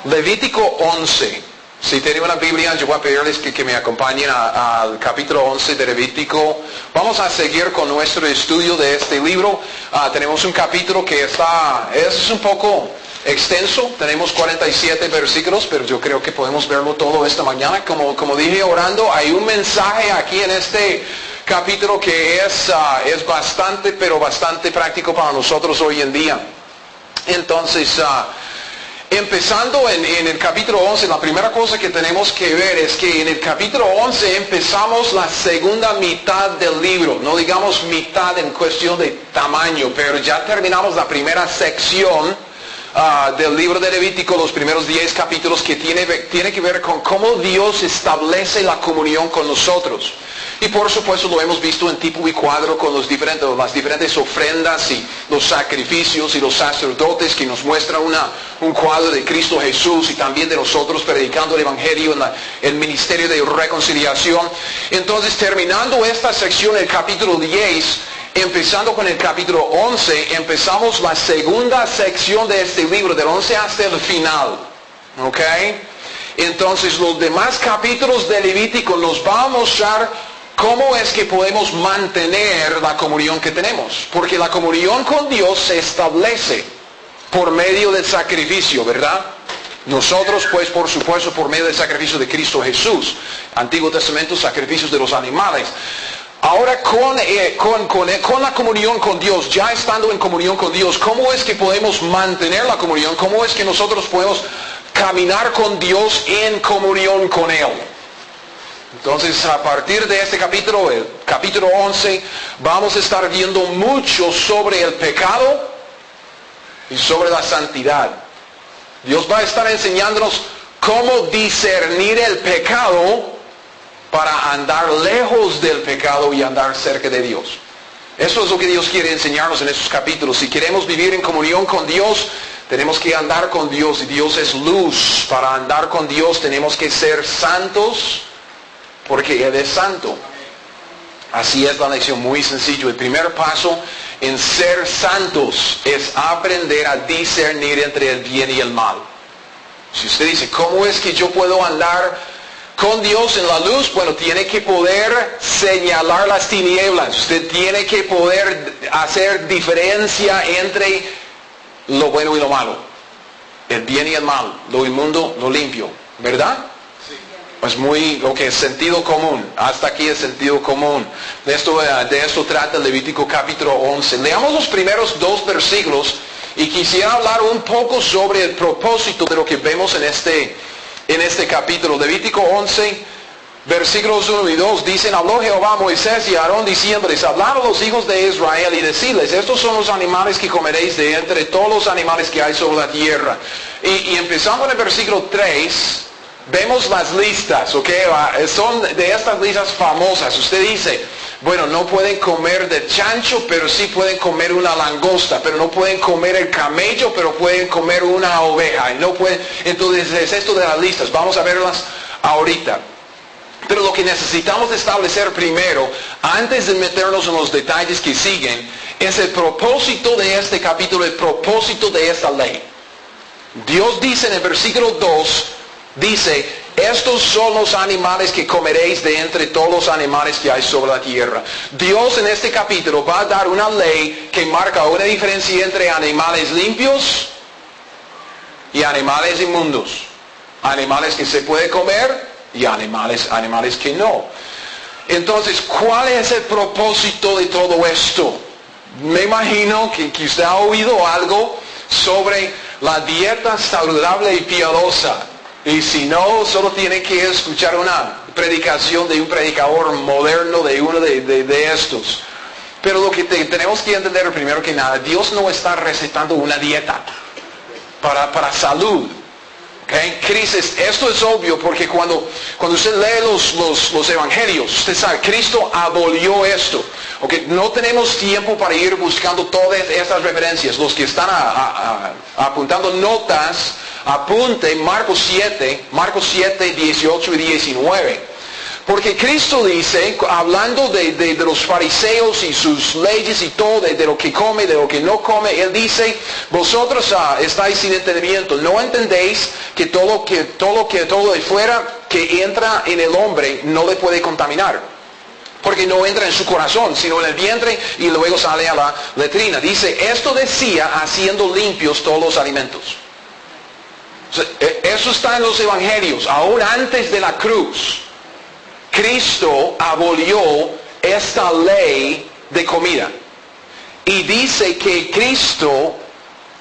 Levítico 11. Si tienen una Biblia, yo voy a pedirles que me acompañen al capítulo 11 de Levítico. Vamos a seguir con nuestro estudio de este libro. Tenemos un capítulo que es un poco extenso. Tenemos 47 versículos, pero yo creo que podemos verlo todo esta mañana. Como dije orando, hay un mensaje aquí en este capítulo que es bastante, pero bastante práctico para nosotros hoy en día. Entonces, empezando en el capítulo 11, la primera cosa que tenemos que ver es que en el capítulo 11 empezamos la segunda mitad del libro. No digamos mitad en cuestión de tamaño, pero ya terminamos la primera sección del libro de Levítico, los primeros 10 capítulos que tiene que ver con cómo Dios establece la comunión con nosotros. Y por supuesto lo hemos visto en tipo y cuadro con las diferentes ofrendas y los sacrificios y los sacerdotes que nos muestran un cuadro de Cristo Jesús y también de nosotros predicando el Evangelio en el ministerio de reconciliación. Entonces, terminando esta sección, el capítulo 10, empezando con el capítulo 11, empezamos la segunda sección de este libro, del 11 hasta el final. ¿Ok? Entonces, los demás capítulos de Levítico nos van a mostrar cómo es que podemos mantener la comunión que tenemos. Porque la comunión con Dios se establece por medio del sacrificio, ¿verdad? Nosotros, pues, por supuesto, por medio del sacrificio de Cristo Jesús. Antiguo Testamento, sacrificios de los animales. Ahora, con la comunión con Dios, ya estando en comunión con Dios, ¿cómo es que podemos mantener la comunión? ¿Cómo es que nosotros podemos caminar con Dios en comunión con Él? Entonces, a partir de este capítulo, el capítulo 11, vamos a estar viendo mucho sobre el pecado y sobre la santidad. Dios va a estar enseñándonos cómo discernir el pecado para andar lejos del pecado y andar cerca de Dios. Eso es lo que Dios quiere enseñarnos en estos capítulos. Si queremos vivir en comunión con Dios, tenemos que andar con Dios, y Dios es luz. Para andar con Dios tenemos que ser santos, porque Él es santo. Así es la lección, muy sencillo. El primer paso en ser santos es aprender a discernir entre el bien y el mal. Si usted dice, ¿cómo es que yo puedo andar con Dios en la luz? Bueno, tiene que poder señalar las tinieblas. Usted tiene que poder hacer diferencia entre lo bueno y lo malo, el bien y el mal, lo inmundo, lo limpio, ¿verdad? Es muy, sentido común. Hasta aquí es sentido común. De esto trata el Levítico capítulo 11. Leamos los primeros 2 versículos y quisiera hablar un poco sobre el propósito de lo que vemos en este capítulo. Levítico 11, versículos 1 y 2 dicen: habló Jehová a Moisés y a Aarón diciéndoles: hablad a los hijos de Israel y decirles: estos son los animales que comeréis de entre todos los animales que hay sobre la tierra. Y empezando en el versículo 3, vemos las listas, ¿ok? Son de estas listas famosas. Usted dice, bueno, no pueden comer de chancho, pero sí pueden comer una langosta. Pero no pueden comer el camello, pero pueden comer una oveja. Entonces es esto de las listas. Vamos a verlas ahorita. Pero lo que necesitamos establecer primero, antes de meternos en los detalles que siguen, es el propósito de este capítulo, el propósito de esta ley. Dios dice en el versículo 2, dice: estos son los animales que comeréis de entre todos los animales que hay sobre la tierra. Dios en este capítulo va a dar una ley que marca una diferencia entre animales limpios y animales inmundos. Animales que se puede comer y animales que no. Entonces, ¿cuál es el propósito de todo esto? Me imagino que usted ha oído algo sobre la dieta saludable y piadosa. Y si no, solo tiene que escuchar una predicación de un predicador moderno, de uno de estos. Pero lo que tenemos que entender primero que nada, Dios no está recetando una dieta para salud. ¿Okay? Esto es obvio porque cuando usted lee los evangelios, usted sabe, Cristo abolió esto. ¿Okay? No tenemos tiempo para ir buscando todas estas referencias. Los que están apuntando notas, apunte Marcos 7, 18 y 19. Porque Cristo dice, hablando de los fariseos y sus leyes y todo, de lo que come, de lo que no come, Él dice, vosotros estáis sin entendimiento, no entendéis que todo de fuera que entra en el hombre no le puede contaminar. Porque no entra en su corazón, sino en el vientre y luego sale a la letrina. Dice, esto decía haciendo limpios todos los alimentos. Eso está en los evangelios, aún antes de la cruz. Cristo abolió esta ley de comida. Y dice que Cristo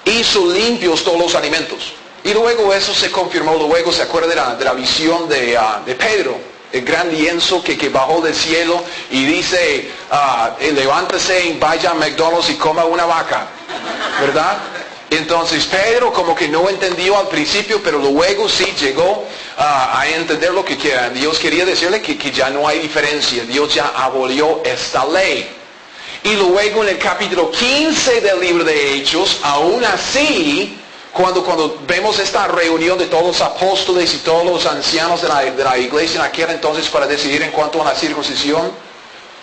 hizo limpios todos los alimentos. Y luego eso se confirmó, luego se acuerda de la visión de Pedro, el gran lienzo que bajó del cielo y dice, levántese y vaya a McDonald's y coma una vaca, ¿verdad? Entonces Pedro como que no entendió al principio, pero luego sí llegó a entender lo que Dios quería decirle, que ya no hay diferencia. Dios ya abolió esta ley. Y luego en el capítulo 15 del libro de Hechos, aún así, cuando vemos esta reunión de todos los apóstoles y todos los ancianos de la iglesia en aquel entonces para decidir en cuanto a la circuncisión,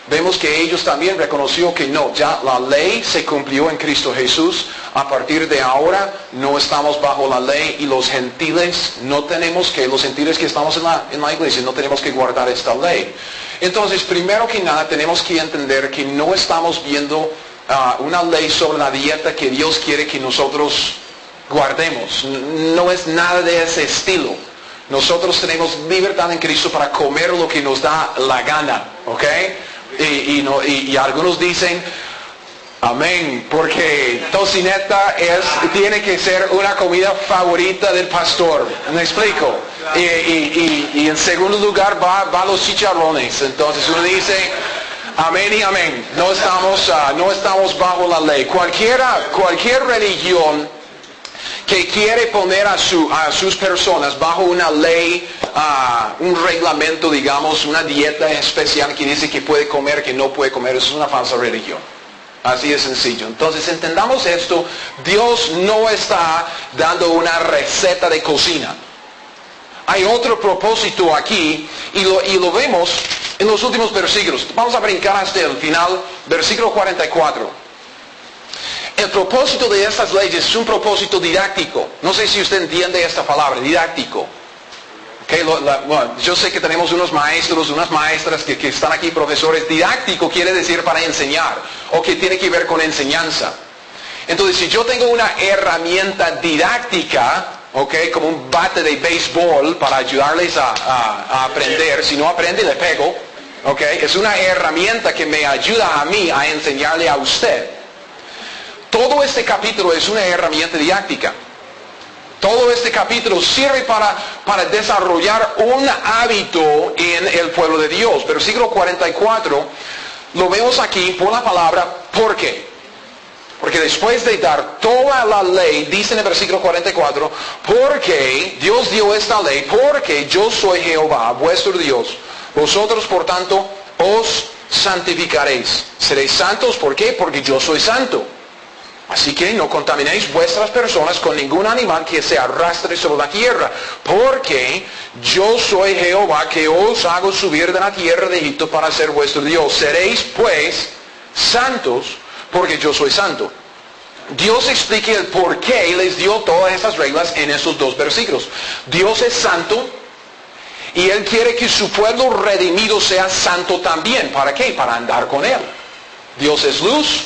vemos que ellos también reconoció que no, ya la ley se cumplió en Cristo Jesús. A partir de ahora no estamos bajo la ley y los gentiles los gentiles que estamos en la iglesia no tenemos que guardar esta ley. Entonces, primero que nada tenemos que entender que no estamos viendo una ley sobre la dieta que Dios quiere que nosotros guardemos. No es nada de ese estilo. Nosotros tenemos libertad en Cristo para comer lo que nos da la gana, ¿ok? Y algunos dicen, amén, porque tocineta tiene que ser una comida favorita del pastor. ¿Me explico? Y en segundo lugar va los chicharrones. Entonces uno dice, amén y amén. No estamos bajo la ley. Cualquier religión que quiere poner a sus personas bajo una ley, un reglamento, digamos, una dieta especial que dice que puede comer, que no puede comer, eso es una falsa religión. Así de sencillo. Entonces entendamos esto, Dios no está dando una receta de cocina. Hay otro propósito aquí y lo vemos en los últimos versículos. Vamos a brincar hasta el final, versículo 44. El propósito de estas leyes es un propósito didáctico. No sé si usted entiende esta palabra, didáctico. Okay, bueno, yo sé que tenemos unos maestros, unas maestras que están aquí, profesores. Didáctico quiere decir para enseñar, o que tiene que ver con enseñanza. Entonces, si yo tengo una herramienta didáctica, okay, como un bate de béisbol para ayudarles a aprender, si no aprende le pego, okay, es una herramienta que me ayuda a mí a enseñarle a usted. Todo este capítulo es una herramienta didáctica. Todo este capítulo sirve para desarrollar un hábito en el pueblo de Dios. Versículo 44, lo vemos aquí por la palabra, ¿por qué? Porque después de dar toda la ley, dice en el versículo 44, porque Dios dio esta ley, porque yo soy Jehová, vuestro Dios. Vosotros, por tanto, os santificaréis. Seréis santos, ¿por qué? Porque yo soy santo. Así que no contaminéis vuestras personas con ningún animal que se arrastre sobre la tierra, porque yo soy Jehová que os hago subir de la tierra de Egipto para ser vuestro Dios. Seréis pues santos, porque yo soy santo. Dios explica el por qué les dio todas estas reglas en estos dos versículos. Dios es santo y Él quiere que su pueblo redimido sea santo también. ¿Para qué? Para andar con Él. Dios es luz.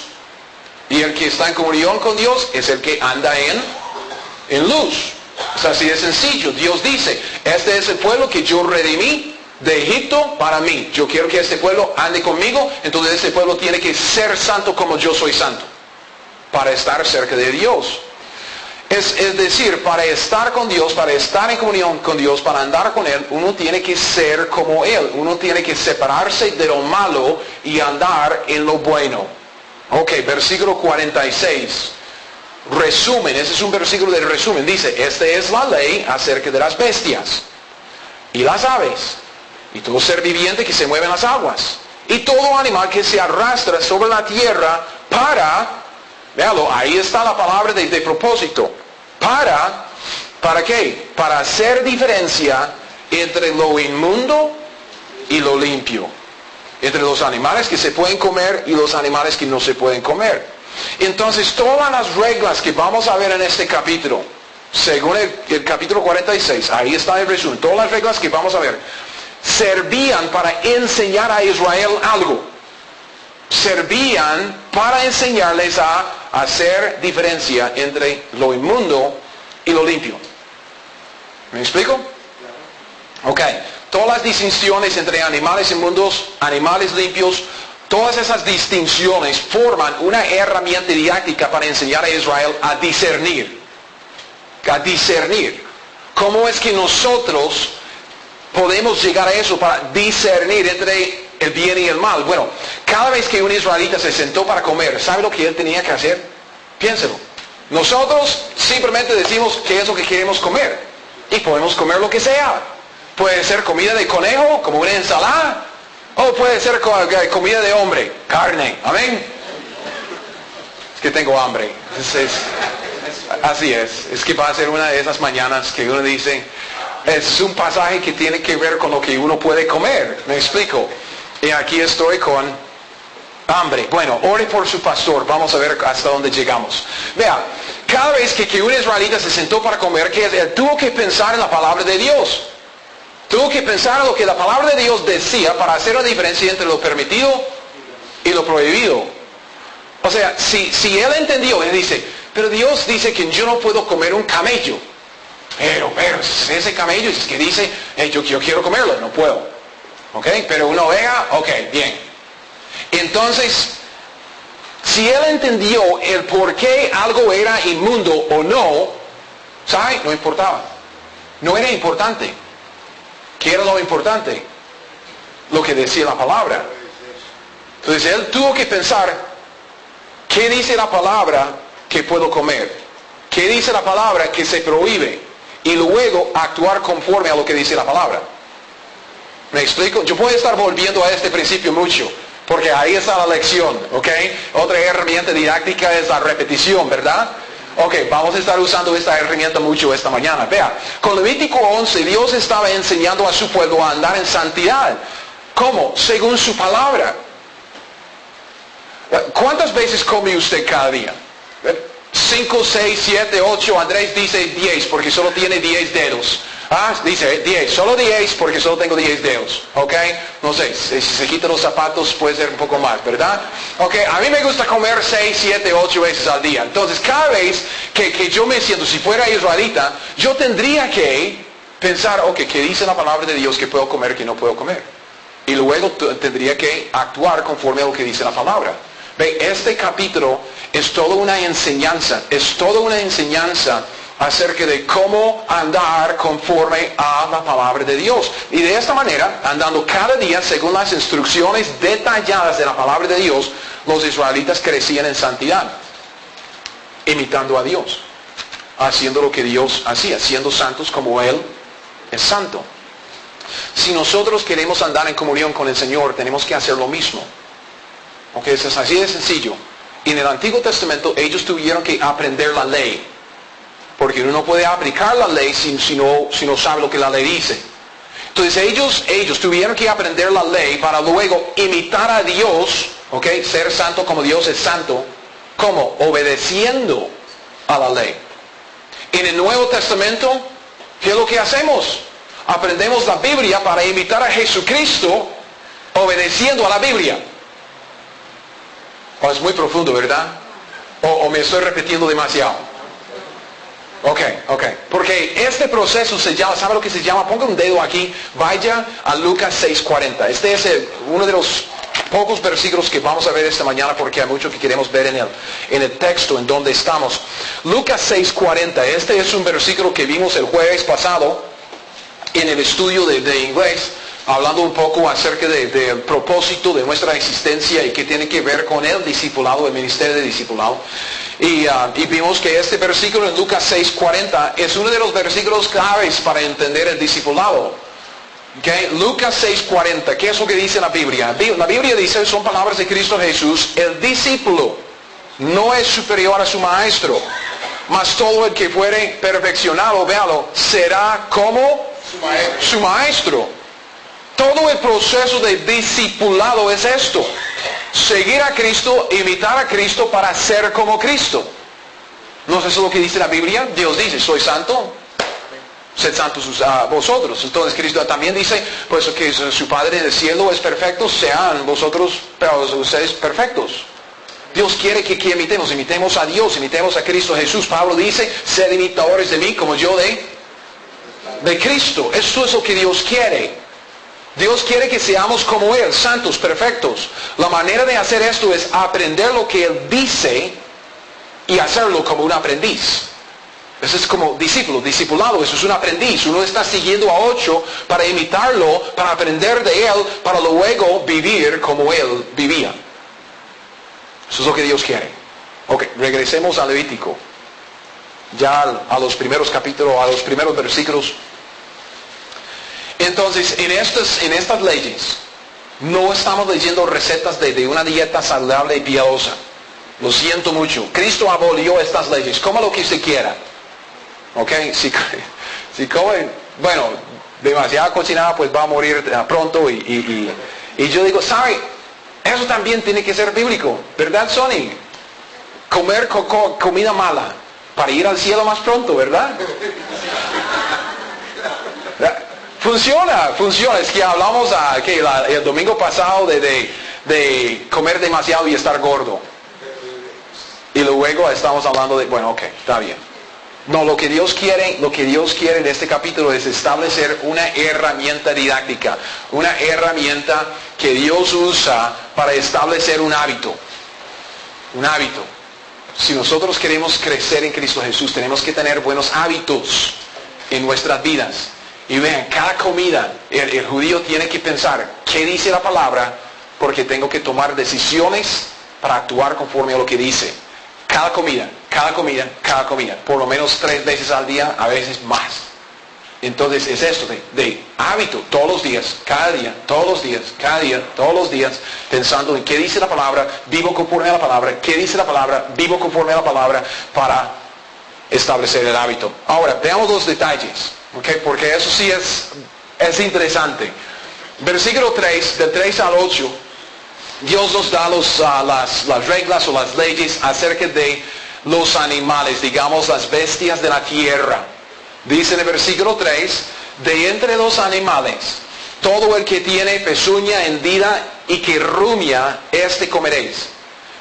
Y el que está en comunión con Dios es el que anda en luz. Es así de sencillo. Dios dice, este es el pueblo que yo redimí de Egipto para mí. Yo quiero que este pueblo ande conmigo, entonces este pueblo tiene que ser santo como yo soy santo, para estar cerca de Dios. Es decir, para estar con Dios, para estar en comunión con Dios, para andar con Él, uno tiene que ser como Él. Uno tiene que separarse de lo malo y andar en lo bueno. Ok, versículo 46. Resumen, ese es un versículo de resumen. Dice, esta es la ley acerca de las bestias y las aves y todo ser viviente que se mueve en las aguas y todo animal que se arrastra sobre la tierra véalo, ahí está la palabra de propósito. ¿Para qué? Para hacer diferencia entre lo inmundo y lo limpio. Entre los animales que se pueden comer y los animales que no se pueden comer. Entonces todas las reglas que vamos a ver en este capítulo, según el capítulo 46, ahí está el resumen, todas las reglas que vamos a ver, servían para enseñar a Israel algo. Servían para enseñarles a hacer diferencia entre lo inmundo y lo limpio. ¿Me explico? Ok. Todas las distinciones entre animales inmundos, animales limpios, todas esas distinciones forman una herramienta didáctica para enseñar a Israel a discernir. A discernir. ¿Cómo es que nosotros podemos llegar a eso para discernir entre el bien y el mal? Bueno, cada vez que un israelita se sentó para comer, ¿sabe lo que él tenía que hacer? Piénselo. Nosotros simplemente decimos qué es lo que queremos comer. Y podemos comer lo que sea. Puede ser comida de conejo, como una ensalada, o puede ser comida de hombre, carne. Amén. Es que tengo hambre. Así es. Es que va a ser una de esas mañanas que uno dice, es un pasaje que tiene que ver con lo que uno puede comer. ¿Me explico? Y aquí estoy con hambre. Bueno, ore por su pastor. Vamos a ver hasta dónde llegamos. Vea, cada vez que un israelita se sentó para comer, él tuvo que pensar en la palabra de Dios. Tuvo que pensar en lo que la palabra de Dios decía para hacer la diferencia entre lo permitido y lo prohibido. O sea, si él entendió, él dice, pero Dios dice que yo no puedo comer un camello. Pero ese camello es que dice, yo quiero comerlo, no puedo. ¿Ok? Pero una oveja, ok, bien. Entonces, si él entendió el por qué algo era inmundo o no, ¿sabe? No importaba. No era importante. ¿Qué era lo importante? Lo que decía la palabra. Entonces él tuvo que pensar, ¿qué dice la palabra que puedo comer? ¿Qué dice la palabra que se prohíbe? Y luego actuar conforme a lo que dice la palabra. ¿Me explico? Yo puedo estar volviendo a este principio mucho, porque ahí está la lección, ¿ok? Otra herramienta didáctica es la repetición, ¿verdad? Ok, vamos a estar usando esta herramienta mucho esta mañana. Vea, con Levítico 11, Dios estaba enseñando a su pueblo a andar en santidad. ¿Cómo? Según su palabra. ¿Cuántas veces come usted cada día? 5, 6, 7, 8, Andrés dice 10 porque solo tiene 10 dedos. Dice 10, solo 10 porque solo tengo 10 dedos. ¿Ok? No sé, si se quitan los zapatos puede ser un poco más, ¿verdad? Ok, a mí me gusta comer 6, 7, 8 veces al día. Entonces cada vez que yo me siento, si fuera israelita, yo tendría que pensar, ok, ¿qué dice la palabra de Dios que puedo comer, que no puedo comer? Y luego tendría que actuar conforme a lo que dice la palabra. Ve, este capítulo es toda una enseñanza, acerca de cómo andar conforme a la palabra de Dios. Y de esta manera, andando cada día según las instrucciones detalladas de la palabra de Dios, los israelitas crecían en santidad, imitando a Dios, haciendo lo que Dios hacía, siendo santos como Él es santo. Si nosotros queremos andar en comunión con el Señor, tenemos que hacer lo mismo. Ok, eso es así de sencillo. En el Antiguo Testamento ellos tuvieron que aprender la ley. Porque uno no puede aplicar la ley si no sabe lo que la ley dice. Entonces ellos tuvieron que aprender la ley para luego imitar a Dios, ¿ok? Ser santo como Dios es santo. ¿Cómo? Obedeciendo a la ley. En el Nuevo Testamento, ¿qué es lo que hacemos? Aprendemos la Biblia para imitar a Jesucristo, obedeciendo a la Biblia. Es muy profundo, ¿verdad? O me estoy repitiendo demasiado. Ok. Porque este proceso se llama, ¿sabe lo que se llama? Ponga un dedo aquí, vaya a Lucas 6:40. Este es uno de los pocos versículos que vamos a ver esta mañana porque hay mucho que queremos ver en el texto en donde estamos. Lucas 6:40, este es un versículo que vimos el jueves pasado en el estudio de inglés, hablando un poco acerca del propósito de nuestra existencia y qué tiene que ver con el discipulado, el ministerio de discipulado. Y vimos que este versículo en Lucas 6:40 es uno de los versículos claves para entender el discipulado. Okay. Lucas 6:40, ¿qué es lo que dice la Biblia? La Biblia dice, son palabras de Cristo Jesús, el discípulo no es superior a su maestro, mas todo el que fuere perfeccionado, véalo, será como su maestro. Todo el proceso de discipulado es esto. Seguir a Cristo, imitar a Cristo para ser como Cristo. ¿No es eso lo que dice la Biblia? Dios dice, soy santo, sed santos vosotros. Entonces Cristo también dice, pues que su Padre del cielo es perfecto, sean vosotros, pero ustedes perfectos. Dios quiere que imitemos a Dios, imitemos a Cristo Jesús. Pablo dice, sed imitadores de mí como yo de Cristo. Eso es lo que Dios quiere. Dios quiere que seamos como Él, santos, perfectos. La manera de hacer esto es aprender lo que Él dice y hacerlo como un aprendiz. Eso es como discipulado, eso es un aprendiz. Uno está siguiendo a 8 para imitarlo, para aprender de Él, para luego vivir como Él vivía. Eso es lo que Dios quiere. Ok, regresemos a Levítico. Ya a los primeros capítulos, a los primeros versículos. Entonces, en estas leyes, no estamos leyendo recetas de una dieta saludable y piadosa. Lo siento mucho. Cristo abolió estas leyes. Coma lo que usted quiera. ¿Ok? Si come, bueno, demasiada cochinada, pues va a morir pronto. Y yo digo, ¿sabe? Eso también tiene que ser bíblico. ¿Verdad, Sonny? Comer comida mala para ir al cielo más pronto, ¿verdad? Funciona. Es que hablamos el domingo pasado de comer demasiado y estar gordo. Y luego estamos hablando de, bueno, ok, está bien. No, lo que Dios quiere en este capítulo es establecer una herramienta didáctica. Una herramienta que Dios usa para establecer un hábito. Un hábito. Si nosotros queremos crecer en Cristo Jesús, tenemos que tener buenos hábitos en nuestras vidas. Y vean, cada comida, el judío tiene que pensar, ¿qué dice la palabra? Porque tengo que tomar decisiones para actuar conforme a lo que dice. Cada comida. Por lo menos 3 veces al día, a veces más. Entonces es esto de hábito, todos los días, cada día, todos los días, pensando en qué dice la palabra, vivo conforme a la palabra, qué dice la palabra, vivo conforme a la palabra, para establecer el hábito. Ahora, veamos los detalles. Okay, porque eso sí es interesante. Versículo 3, del 3 al 8, Dios nos da las reglas o las leyes acerca de los animales, digamos las bestias de la tierra. Dice en el versículo 3, de entre los animales, todo el que tiene pezuña hendida y que rumia, este comeréis.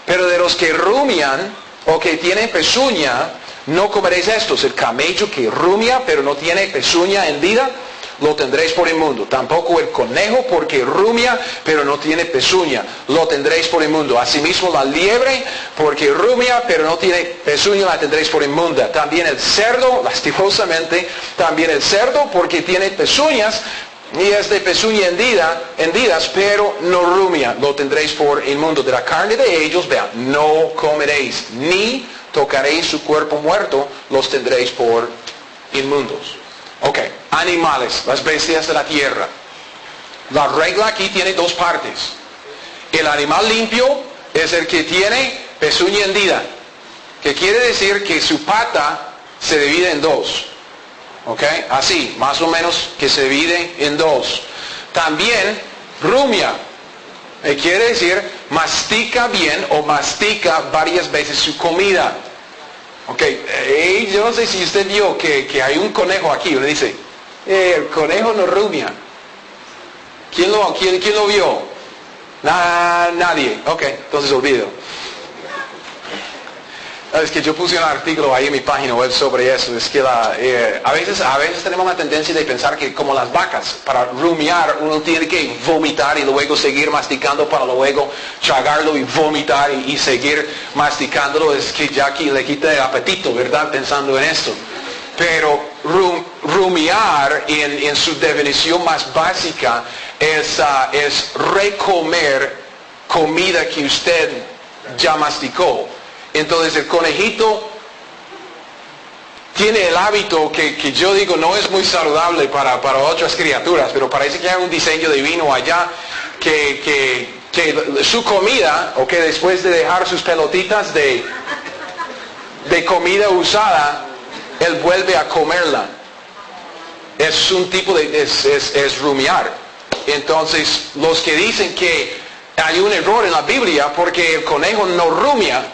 Pero de los que rumian o que tienen pezuña, no comeréis estos. El camello que rumia pero no tiene pezuña hendida, lo tendréis por inmundo. Tampoco el conejo, porque rumia pero no tiene pezuña, lo tendréis por inmundo. Asimismo la liebre, porque rumia pero no tiene pezuña, la tendréis por inmunda. También el cerdo, lastimosamente, también el cerdo, porque tiene pezuñas y es de pezuña hendidas, pero no rumia, lo tendréis por inmundo. De la carne de ellos, vean, no comeréis, ni tocaréis su cuerpo muerto, los tendréis por inmundos. Ok, animales, las bestias de la tierra. La regla aquí tiene 2 partes. El animal limpio es el que tiene pezuña hendida, que quiere decir que su pata se divide en 2. Ok, así, más o menos que se divide en 2. También rumia, quiere decir mastica bien o mastica varias veces su comida. Ok, yo no sé si usted vio que hay un conejo aquí. Uno dice, el conejo no rumia. ¿Quién lo vio? Nadie. Ok, entonces olvido. Es que yo puse un artículo ahí en mi página web sobre eso. Es que a veces tenemos la tendencia de pensar que como las vacas, para rumiar uno tiene que vomitar y luego seguir masticando para luego tragarlo y vomitar y seguir masticándolo. Es que ya aquí le quita el apetito, ¿verdad? Pensando en esto. Pero rumiar en su definición más básica es recomer comida que usted ya masticó. Entonces el conejito tiene el hábito que yo digo no es muy saludable para otras criaturas, pero parece que hay un diseño divino allá que su comida, o que después de dejar sus pelotitas de comida usada, él vuelve a comerla. Es un tipo es rumiar. Entonces, los que dicen que hay un error en la Biblia porque el conejo no rumia,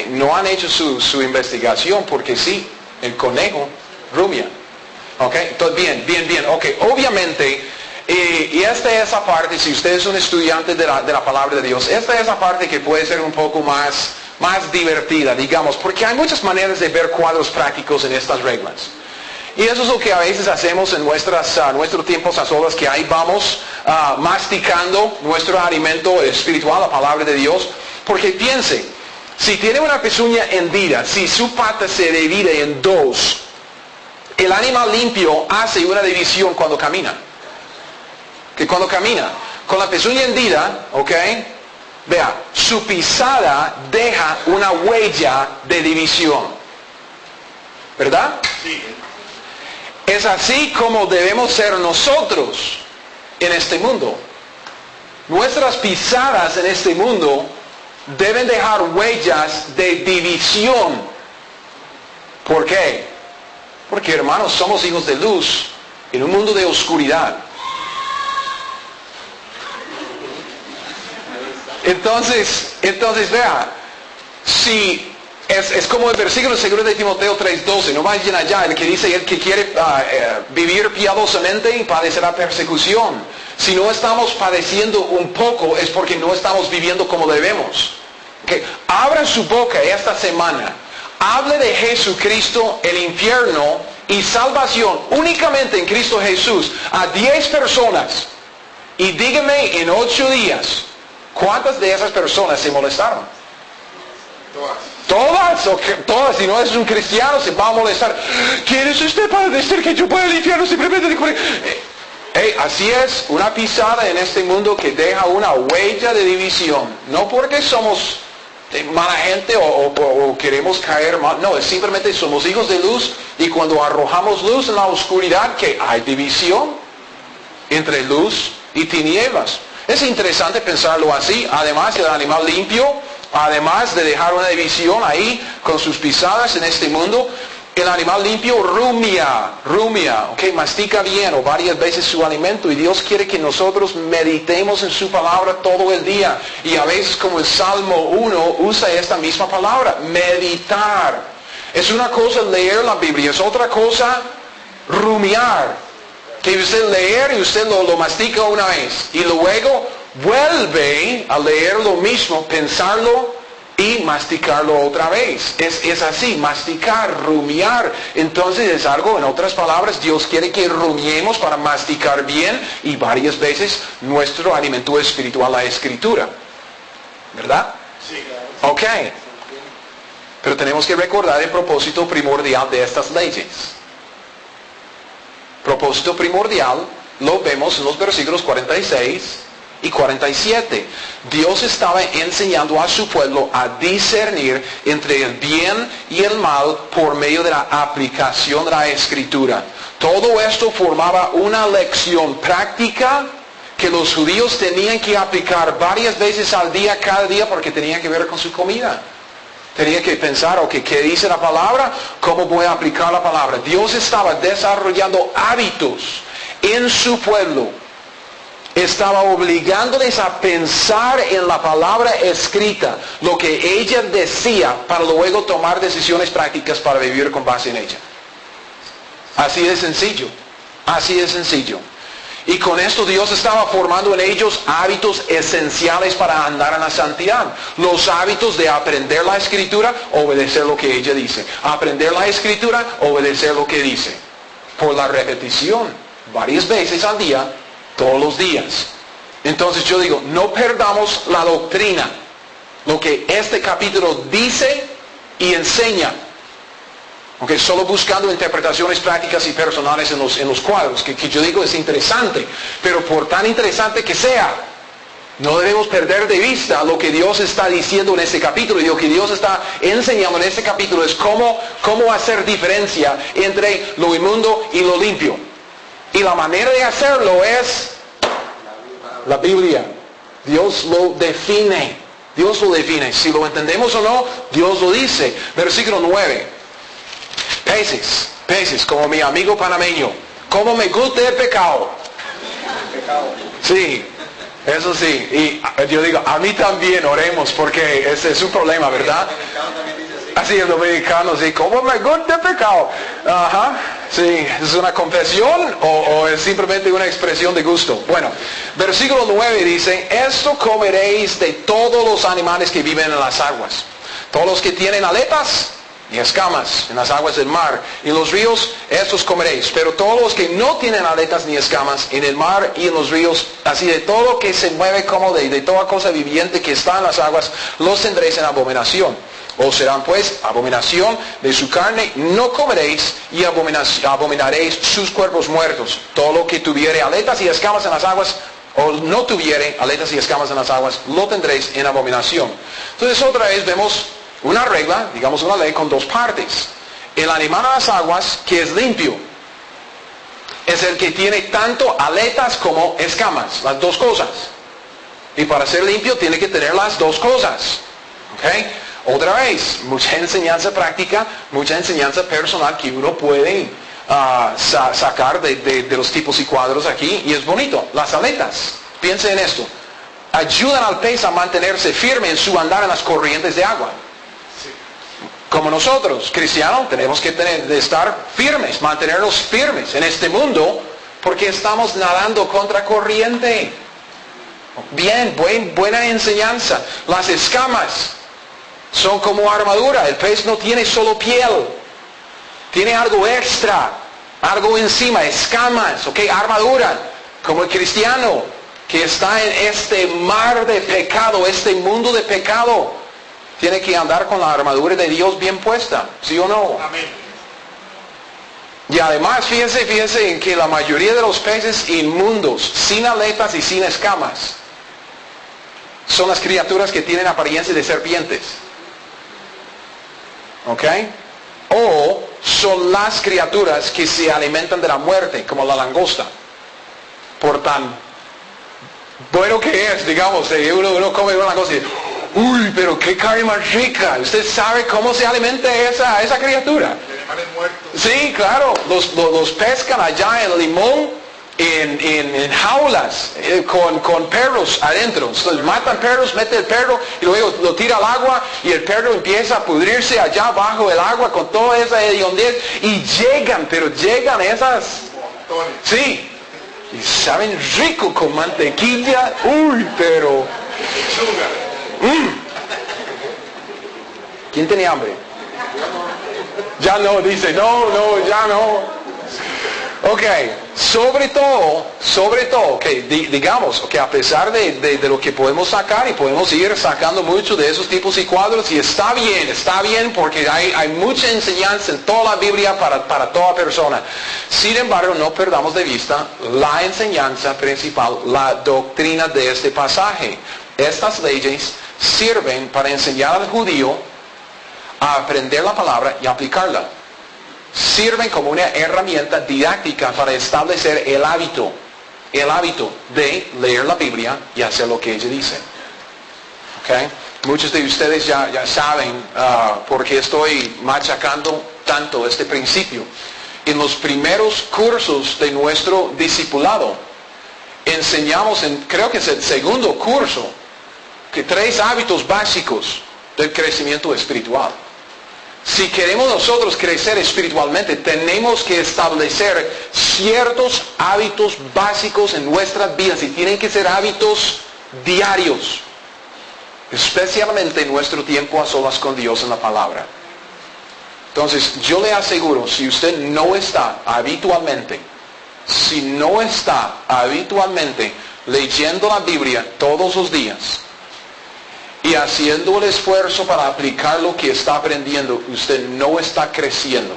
no han hecho su investigación, porque sí, el conejo rumia. ¿Ok? Entonces, bien. Ok, obviamente, y esta es esa parte, si usted es un estudiante de la palabra de Dios, esta es esa parte que puede ser un poco más divertida, digamos, porque hay muchas maneras de ver cuadros prácticos en estas reglas. Y eso es lo que a veces hacemos en nuestros tiempos a solas, que ahí vamos masticando nuestro alimento espiritual, la palabra de Dios. Porque piense, si tiene una pezuña hendida, si su pata se divide en dos, el animal limpio hace una división cuando camina. Que cuando camina, con la pezuña hendida, ¿ok? Vea, su pisada deja una huella de división. ¿Verdad? Sí. Es así como debemos ser nosotros en este mundo. Nuestras pisadas en este mundo deben dejar huellas de división. ¿Por qué? Porque, hermanos, somos hijos de luz en un mundo de oscuridad. Entonces vea, si es como el versículo 2 de Timoteo 3:12, no vayan allá, el que dice, el que quiere vivir piadosamente y padecerá persecución. Si no estamos padeciendo un poco, es porque no estamos viviendo como debemos. Okay. Abra su boca esta semana, hable de Jesucristo, el infierno y salvación únicamente en Cristo Jesús a 10 personas, y dígame en 8 días, ¿cuántas de esas personas se molestaron? Todas. Si no es un cristiano, se va a molestar. ¿Quién es usted para decir que yo voy al infierno simplemente de... así es, una pisada en este mundo que deja una huella de división. No porque somos mala gente o queremos caer mal. No, es simplemente somos hijos de luz, y cuando arrojamos luz en la oscuridad, que hay división entre luz y tinieblas. Es interesante pensarlo así. Además del animal limpio, además de dejar una división ahí con sus pisadas en este mundo, el animal limpio rumia, okay, mastica bien o varias veces su alimento, y Dios quiere que nosotros meditemos en su palabra todo el día. Y a veces, como el Salmo 1 usa esta misma palabra, meditar. Es una cosa leer la Biblia, es otra cosa rumiar. Que usted leer y usted lo mastica una vez y luego vuelve a leer lo mismo, pensarlo y masticarlo otra vez. Es así, masticar, rumiar. Entonces es algo, en otras palabras, Dios quiere que rumiemos para masticar bien y varias veces nuestro alimento espiritual, la Escritura. ¿Verdad? Sí, claro. Ok. Pero tenemos que recordar el propósito primordial de estas leyes. Propósito primordial lo vemos en los versículos 46 y 47. Dios estaba enseñando a su pueblo a discernir entre el bien y el mal por medio de la aplicación de la Escritura. Todo esto formaba una lección práctica que los judíos tenían que aplicar varias veces al día, cada día, porque tenía que ver con su comida. Tenía que pensar, ok, ¿qué dice la palabra? ¿Cómo voy a aplicar la palabra? Dios estaba desarrollando hábitos en su pueblo. Estaba obligándoles a pensar en la palabra escrita, lo que ella decía, para luego tomar decisiones prácticas para vivir con base en ella. Así de sencillo. Así de sencillo. Y con esto Dios estaba formando en ellos hábitos esenciales para andar en la santidad. Los hábitos de aprender la Escritura, obedecer lo que ella dice. Aprender la Escritura, obedecer lo que dice. Por la repetición, varias veces al día, todos los días. Entonces yo digo, no perdamos la doctrina. Lo que este capítulo dice y enseña. Okay, solo buscando interpretaciones prácticas y personales en los cuadros, que yo digo es interesante, pero por tan interesante que sea, no debemos perder de vista lo que Dios está diciendo en este capítulo. Y lo que Dios está enseñando en este capítulo es cómo hacer diferencia entre lo inmundo y lo limpio. Y la manera de hacerlo es la Biblia. Dios lo define. Dios lo define. Si lo entendemos o no, Dios lo dice. Versículo 9. Peces, como mi amigo panameño. Como me gusta el pecado. Sí, eso sí. Y yo digo, a mí también oremos porque ese es un problema, ¿verdad? Así el dominicano, sí, como me gusta el pecado. Ajá, sí, ¿es una confesión o es simplemente una expresión de gusto? Bueno, versículo 9 dice, esto comeréis de todos los animales que viven en las aguas. Todos los que tienen aletas y escamas en las aguas del mar y en los ríos, estos comeréis. Pero todos los que no tienen aletas ni escamas en el mar y en los ríos, así de todo lo que se mueve como de toda cosa viviente que está en las aguas, los tendréis en abominación. Os serán pues abominación de su carne, no comeréis y abominaréis sus cuerpos muertos. Todo lo que tuviere aletas y escamas en las aguas, o no tuviere aletas y escamas en las aguas, lo tendréis en abominación. Entonces otra vez vemos una regla, digamos una ley con dos partes. El animal en las aguas que es limpio es el que tiene tanto aletas como escamas, las dos cosas. Y para ser limpio tiene que tener las dos cosas. ¿Ok? Otra vez, mucha enseñanza práctica, mucha enseñanza personal que uno puede sacar de los tipos y cuadros aquí. Y es bonito. Las aletas, piensen en esto, ayudan al pez a mantenerse firme en su andar en las corrientes de agua. Como nosotros, cristianos, tenemos que estar firmes, mantenernos firmes en este mundo, porque estamos nadando contra corriente. Bien, buena enseñanza. Las escamas son como armadura. El pez no tiene solo piel, tiene algo extra, algo encima, escamas, ¿ok? Armadura, como el cristiano que está en este mar de pecado, este mundo de pecado, tiene que andar con la armadura de Dios bien puesta, ¿sí o no? Amén. Y además, fíjense en que la mayoría de los peces inmundos, sin aletas y sin escamas, son las criaturas que tienen apariencia de serpientes. ¿Ok? O son las criaturas que se alimentan de la muerte, como la langosta. Por tan bueno que es, digamos, uno come una langosta y dice, uy, pero qué carne más rica. ¿Usted sabe cómo se alimenta esa criatura? De animales muertos. Sí, claro. Los pescan allá en Limón, en jaulas, con perros adentro. Entonces matan perros, mete el perro y luego lo tira al agua y el perro empieza a pudrirse allá bajo el agua con toda esa hediondez y llegan esas... Montones. Sí. Y saben rico con mantequilla. Uy, pero... ¿Quién tiene hambre? Ya no, dice, no, ya no. Ok, sobre todo, que digamos que a pesar de lo que podemos sacar y podemos ir sacando mucho de esos tipos y cuadros, y está bien porque hay mucha enseñanza en toda la Biblia para toda persona. Sin embargo, no perdamos de vista la enseñanza principal, la doctrina de este pasaje. Estas leyes sirven para enseñar al judío a aprender la palabra y aplicarla. Sirven como una herramienta didáctica para establecer el hábito de leer la Biblia y hacer lo que ella dice. ¿Okay? Muchos de ustedes ya saben por qué estoy machacando tanto este principio. En los primeros cursos de nuestro discipulado, enseñamos, creo que es el segundo curso, que 3 hábitos básicos del crecimiento espiritual. Si queremos nosotros crecer espiritualmente, tenemos que establecer ciertos hábitos básicos en nuestras vidas y tienen que ser hábitos diarios, especialmente en nuestro tiempo a solas con Dios en la palabra. Entonces, yo le aseguro, si usted no está habitualmente leyendo la Biblia todos los días, y haciendo el esfuerzo para aplicar lo que está aprendiendo, usted no está creciendo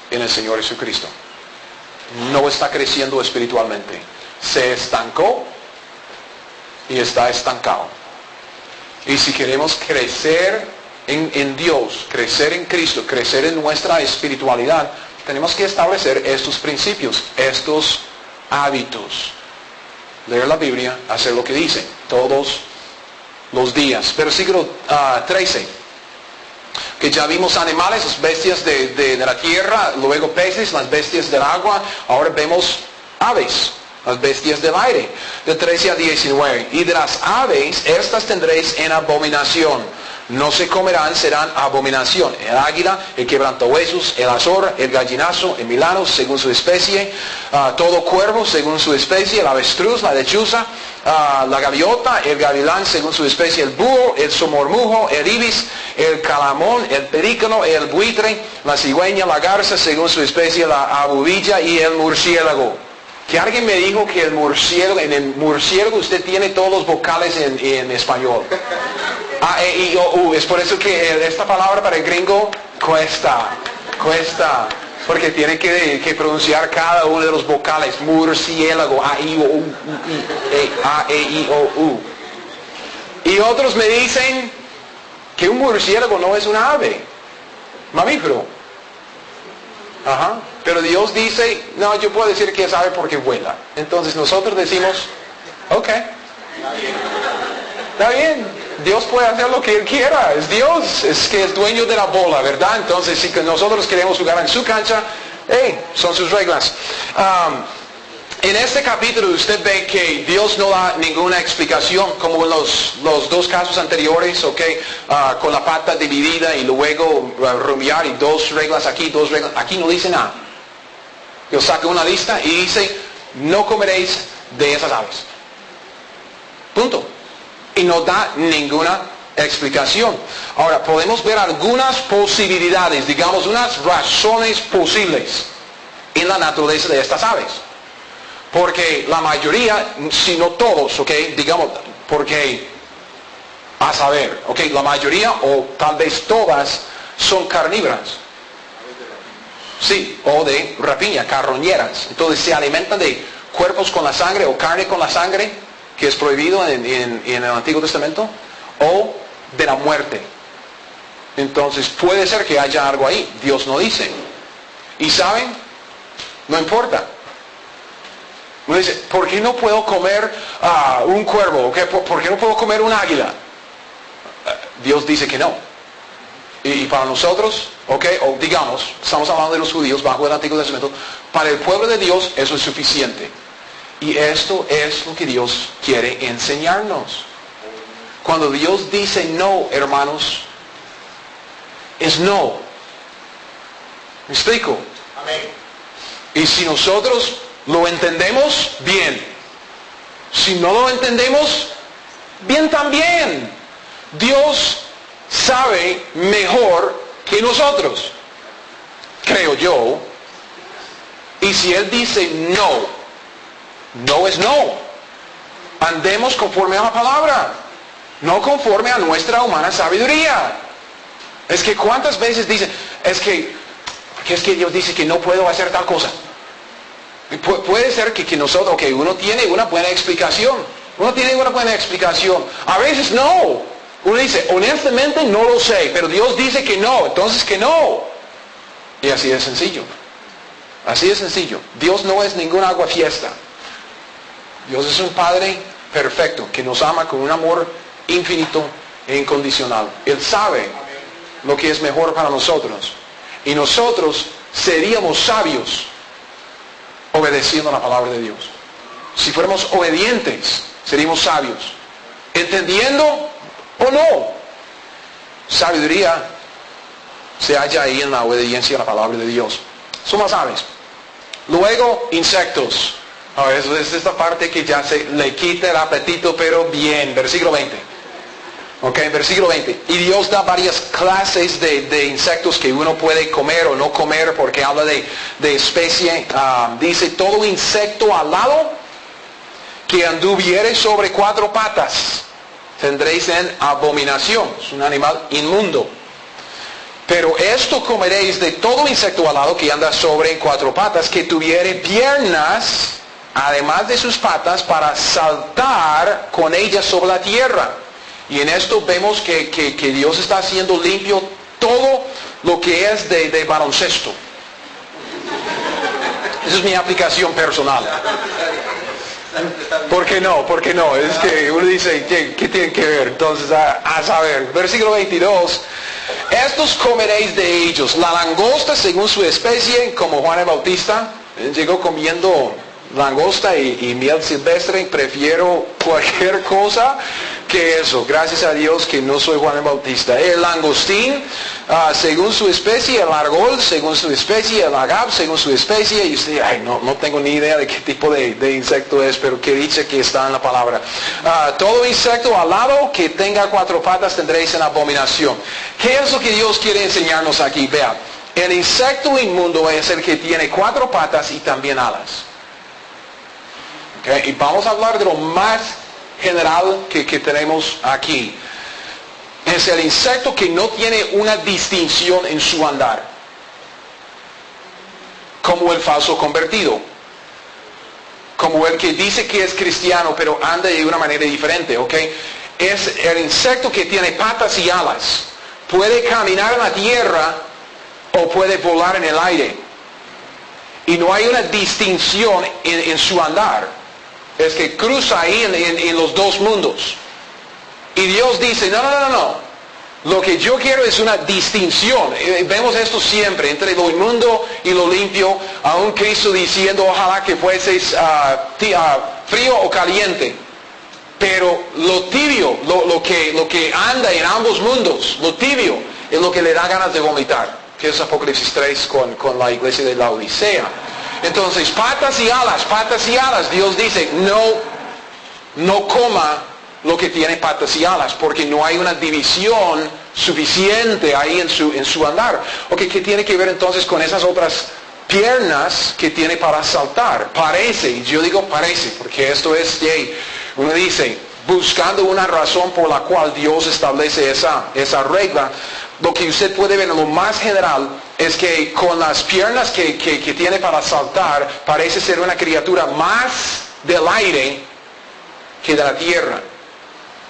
en el Señor Jesucristo. No está creciendo espiritualmente. Se estancó y está estancado. Y si queremos crecer en Dios, crecer en Cristo, crecer en nuestra espiritualidad, tenemos que establecer estos principios, estos hábitos. Leer la Biblia, hacer lo que dice, todos los días. Versículo 13. Que ya vimos animales, las bestias de la tierra, luego peces, las bestias del agua. Ahora vemos aves. las bestias del aire. De 13 a 19. Y de las aves, estas tendréis en abominación. No se comerán, serán abominación. El águila, el quebrantahuesos, el azor, el gallinazo, el milano, según su especie. Todo cuervo, según su especie. El avestruz, la lechuza, la gaviota, el gavilán, según su especie. El búho, el somormujo, el ibis, el calamón, el pelícano, el buitre, la cigüeña, la garza, según su especie. La abubilla y el murciélago. Que alguien me dijo que el murciélago, en el murciélago usted tiene todos los vocales en español. A, E, I, O, U. Es por eso que esta palabra para el gringo cuesta. Porque tiene que pronunciar cada uno de los vocales. Murciélago, A, I, O, U, A, E, I, O, U. Y otros me dicen que un murciélago no es un ave. Mamífero. Ajá. Pero Dios dice, no, yo puedo decir que es ave porque vuela. Entonces nosotros decimos, ok. Está bien. Dios puede hacer lo que Él quiera. Es Dios. Es que es dueño de la bola, ¿verdad? Entonces si nosotros queremos jugar en su cancha, son sus reglas. En este capítulo usted ve que Dios no da ninguna explicación, como en los dos casos anteriores, con la pata dividida y luego rumiar y dos reglas aquí, dos reglas. Aquí no dice nada. Dios saca una lista y dice, no comeréis de esas aves. Punto. Y no da ninguna explicación. Ahora, podemos ver algunas posibilidades, digamos, unas razones posibles en la naturaleza de estas aves. Porque la mayoría, si no todos, digamos, porque, a saber, la mayoría o tal vez todas son carnívoras. Sí, o de rapiña, carroñeras. Entonces se alimentan de cuerpos con la sangre o carne con la sangre, que es prohibido en el Antiguo Testamento, o de la muerte. Entonces puede ser que haya algo ahí, Dios no dice. ¿Y saben? No importa. Uno dice, ¿por qué no puedo comer un cuervo? ¿Por qué no puedo comer un águila? Dios dice que no. Y para nosotros, o digamos, estamos hablando de los judíos bajo el Antiguo Testamento, para el pueblo de Dios eso es suficiente. Y esto es lo que Dios quiere enseñarnos. Cuando Dios dice no, hermanos, es no. ¿Me explico? Amén. Y si nosotros lo entendemos, bien. Si no lo entendemos, bien también. Dios sabe mejor que nosotros, creo yo. Y si Él dice no, no es no. Andemos conforme a la palabra, no conforme a nuestra humana sabiduría. Es que cuántas veces dicen, es que Dios dice que no puedo hacer tal cosa. Puede ser que nosotros, uno tiene una buena explicación. A veces no. Uno dice, honestamente no lo sé, pero Dios dice que no, entonces que no. Y así de sencillo. Así de sencillo. Dios no es ningún aguafiesta. Dios es un Padre perfecto, que nos ama con un amor infinito e incondicional. Él sabe lo que es mejor para nosotros. Y nosotros seríamos sabios obedeciendo la palabra de Dios. Si fuéramos obedientes, seríamos sabios. Entendiendo o no. Sabiduría se halla ahí en la obediencia a la palabra de Dios. Son las aves. Luego, insectos. Ahora, eso es esta parte que ya se le quita el apetito, pero bien. Versículo 20. Versículo 20. Y Dios da varias clases de insectos que uno puede comer o no comer, porque habla de especie. Dice, todo insecto alado que anduviere sobre 4 patas, tendréis en abominación. Es un animal inmundo. Pero esto comeréis de todo insecto alado que anda sobre 4 patas, que tuviere piernas, además de sus patas, para saltar con ellas sobre la tierra. Y en esto vemos que Dios está haciendo limpio todo lo que es de baloncesto. Esa es mi aplicación personal. ¿Por qué no? ¿Por qué no? Es que uno dice, ¿qué tiene que ver? Entonces, a saber, versículo 22. Estos comeréis de ellos. La langosta según su especie, como Juan el Bautista, llegó comiendo langosta y miel silvestre, prefiero cualquier cosa que eso. Gracias a Dios que no soy Juan el Bautista. El langostín, según su especie, el argol, según su especie, el agave, según su especie, y usted, no tengo ni idea de qué tipo de insecto es, pero que dice que está en la palabra. Todo insecto alado que tenga 4 patas tendréis en abominación. ¿Qué es lo que Dios quiere enseñarnos aquí? Vea, el insecto inmundo es el que tiene 4 patas y también alas. Okay, y vamos a hablar de lo más general que tenemos aquí. Es el insecto que no tiene una distinción en su andar, como el falso convertido, como el que dice que es cristiano pero anda de una manera diferente. Okay, es el insecto que tiene patas y alas, puede caminar en la tierra o puede volar en el aire, y no hay una distinción en su andar. Es que cruza ahí en los dos mundos. Y Dios dice, no. Lo que yo quiero es una distinción. Vemos esto siempre, entre lo inmundo y lo limpio. Aún Cristo diciendo, ojalá que fueseis frío o caliente. Pero lo tibio, lo que anda en ambos mundos, lo tibio, es lo que le da ganas de vomitar. Que es Apocalipsis 3 con la iglesia de la Odisea. Entonces, patas y alas, Dios dice, no coma lo que tiene patas y alas, porque no hay una división suficiente ahí en su andar. ¿Qué tiene que ver entonces con esas otras piernas que tiene para saltar? Parece, y yo digo parece, porque esto es, uno dice, buscando una razón por la cual Dios establece esa regla. Lo que usted puede ver en lo más general es que con las piernas que tiene para saltar, parece ser una criatura más del aire que de la tierra.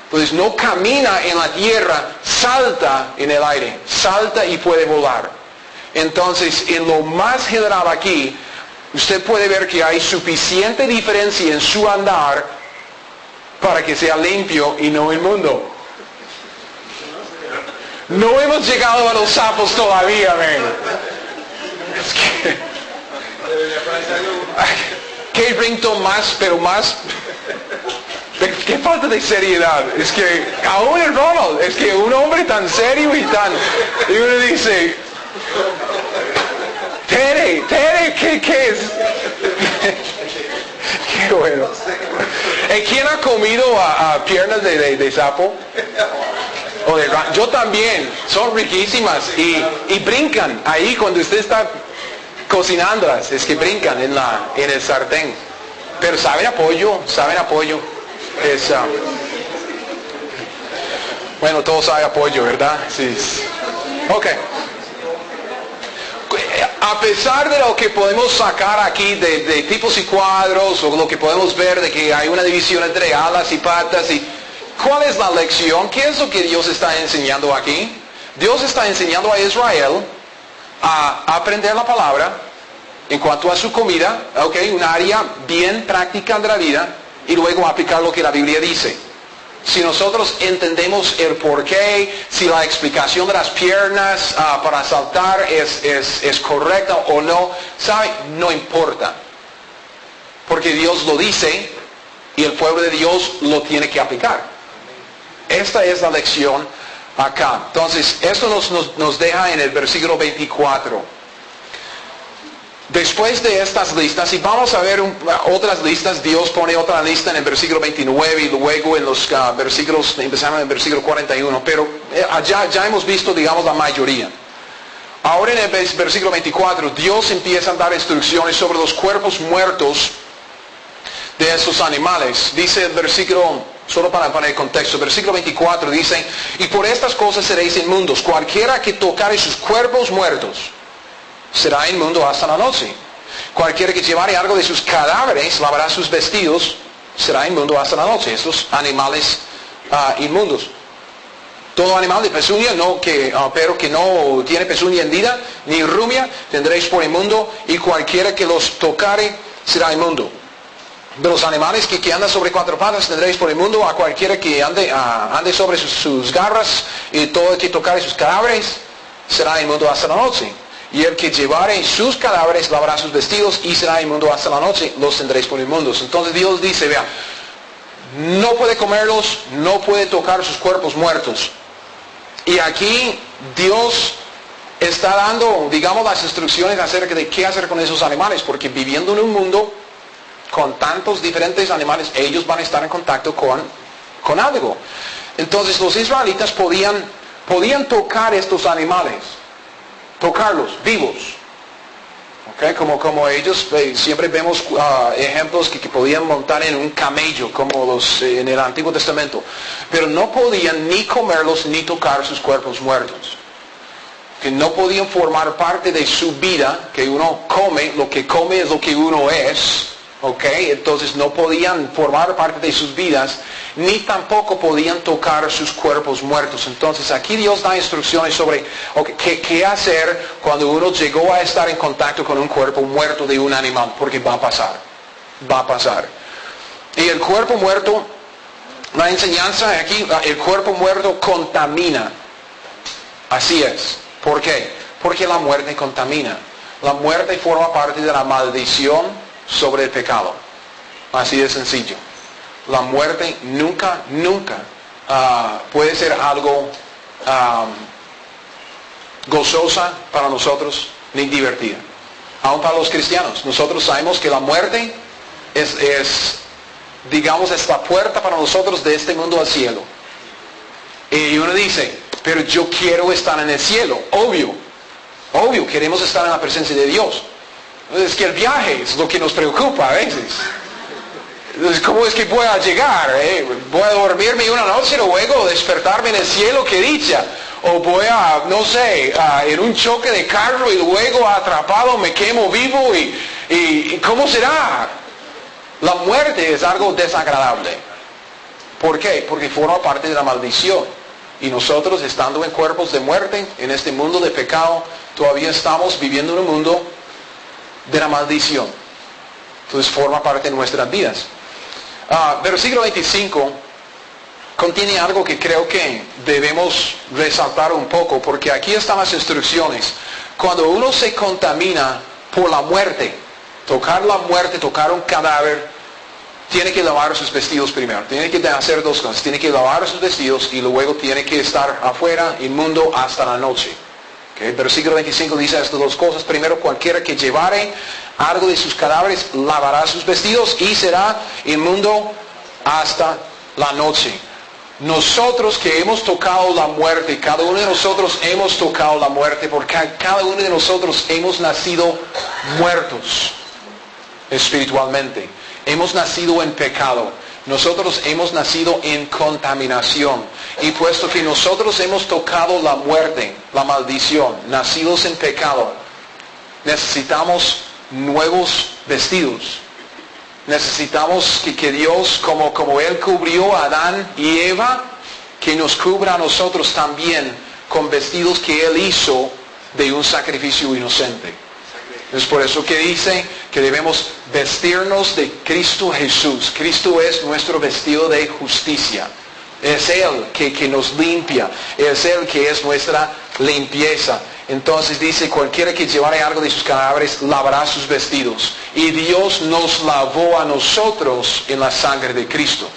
Entonces no camina en la tierra, salta en el aire, salta y puede volar. Entonces, en lo más general aquí, usted puede ver que hay suficiente diferencia en su andar para que sea limpio y no inmundo. No hemos llegado a los sapos todavía, man. Es que... ¿Qué ringtone más, pero más? Qué falta de seriedad. Es que, aún el Ronald, es que un hombre tan serio y uno dice, Tere, ¿qué es? Qué bueno. ¿Quién ha comido a piernas de sapo? Yo también, son riquísimas y brincan ahí cuando usted está cocinándolas, es que brincan en el sartén, pero saben apoyo. Bueno, todos saben apoyo, ¿verdad? Sí. Ok. A pesar de lo que podemos sacar aquí de tipos y cuadros, o lo que podemos ver de que hay una división entre alas y patas, ¿cuál es la lección? ¿Qué es lo que Dios está enseñando aquí? Dios está enseñando a Israel a aprender la palabra en cuanto a su comida, un área bien práctica de la vida, y luego aplicar lo que la Biblia dice. Si nosotros entendemos el porqué, si la explicación de las piernas para saltar es correcta o no, ¿sabe? No importa. Porque Dios lo dice y el pueblo de Dios lo tiene que aplicar. Esta es la lección acá. Entonces, esto nos deja en el versículo 24. Después de estas listas, y vamos a ver otras listas, Dios pone otra lista en el versículo 29 y luego en los versículos, empezando en el versículo 41, pero ya hemos visto, digamos, la mayoría. Ahora en el versículo 24, Dios empieza a dar instrucciones sobre los cuerpos muertos de estos animales. Dice el versículo, solo para el contexto, versículo 24 dice, y por estas cosas seréis inmundos, cualquiera que tocare sus cuerpos muertos será inmundo hasta la noche. Cualquiera que llevare algo de sus cadáveres, lavará sus vestidos, será inmundo hasta la noche. Estos animales inmundos. Todo animal de pezuña, pero que no tiene pezuña hendida, ni rumia, tendréis por inmundo, y cualquiera que los tocare será inmundo. De los animales que andan sobre 4 patas tendréis por inmundo a cualquiera que ande sobre sus garras, y todo el que tocare sus cadáveres será inmundo hasta la noche. Y el que llevare sus cadáveres lavará sus vestidos y será inmundo hasta la noche, los tendréis por inmundos. Entonces Dios dice, vea, no puede comerlos, no puede tocar sus cuerpos muertos. Y aquí Dios está dando, digamos, las instrucciones acerca de qué hacer con esos animales, porque viviendo en un mundo con tantos diferentes animales, ellos van a estar en contacto con algo. Entonces los israelitas podían tocar estos animales, tocarlos vivos. Okay, como ellos, siempre vemos ejemplos que podían montar en un camello, como los en el Antiguo Testamento. Pero no podían ni comerlos ni tocar sus cuerpos muertos. Que no podían formar parte de su vida, que uno come, lo que come es lo que uno es. Okay, entonces no podían formar parte de sus vidas, ni tampoco podían tocar sus cuerpos muertos. Entonces aquí Dios da instrucciones sobre qué hacer cuando uno llegó a estar en contacto con un cuerpo muerto de un animal, porque va a pasar. Y el cuerpo muerto, la enseñanza aquí, el cuerpo muerto contamina. Así es. ¿Por qué? Porque la muerte contamina. La muerte forma parte de la maldición sobre el pecado. Así de sencillo. La muerte nunca puede ser algo gozosa para nosotros, ni divertida. Aún para los cristianos. Nosotros sabemos que la muerte es digamos, es la puerta para nosotros de este mundo al cielo. Y uno dice, pero yo quiero estar en el cielo. Obvio, queremos estar en la presencia de Dios. Es que el viaje es lo que nos preocupa a veces. Entonces, ¿cómo es que voy a llegar? ¿Voy a dormirme una noche y luego despertarme en el cielo? ¡Qué dicha! O voy a, no sé, en un choque de carro y luego atrapado me quemo vivo y ¿cómo será? La muerte es algo desagradable. ¿Por qué? Porque forma parte de la maldición. Y nosotros, estando en cuerpos de muerte, en este mundo de pecado, todavía estamos viviendo en un mundo de la maldición. Entonces forma parte de nuestras vidas. Versículo 25 contiene algo que creo que debemos resaltar un poco, porque aquí están las instrucciones. Cuando uno se contamina por la muerte, tocar la muerte, tocar un cadáver, tiene que lavar sus vestidos primero. Tiene que hacer dos cosas. Tiene que lavar sus vestidos y luego tiene que estar afuera, inmundo, hasta la noche. Okay. Versículo 25 dice estas dos cosas. Primero, cualquiera que llevare algo de sus cadáveres lavará sus vestidos y será inmundo hasta la noche. Nosotros que hemos tocado la muerte, cada uno de nosotros hemos tocado la muerte, porque cada uno de nosotros hemos nacido muertos espiritualmente. Hemos nacido en pecado. Nosotros hemos nacido en contaminación. Y puesto que nosotros hemos tocado la muerte, la maldición, nacidos en pecado, necesitamos nuevos vestidos. Necesitamos que Dios, como Él cubrió a Adán y Eva, que nos cubra a nosotros también con vestidos que Él hizo de un sacrificio inocente. Es por eso que dice que debemos vestirnos de Cristo Jesús. Cristo es nuestro vestido de justicia. Es Él que nos limpia. Es Él que es nuestra limpieza. Entonces dice, cualquiera que llevare algo de sus cadáveres lavará sus vestidos. Y Dios nos lavó a nosotros en la sangre de Cristo.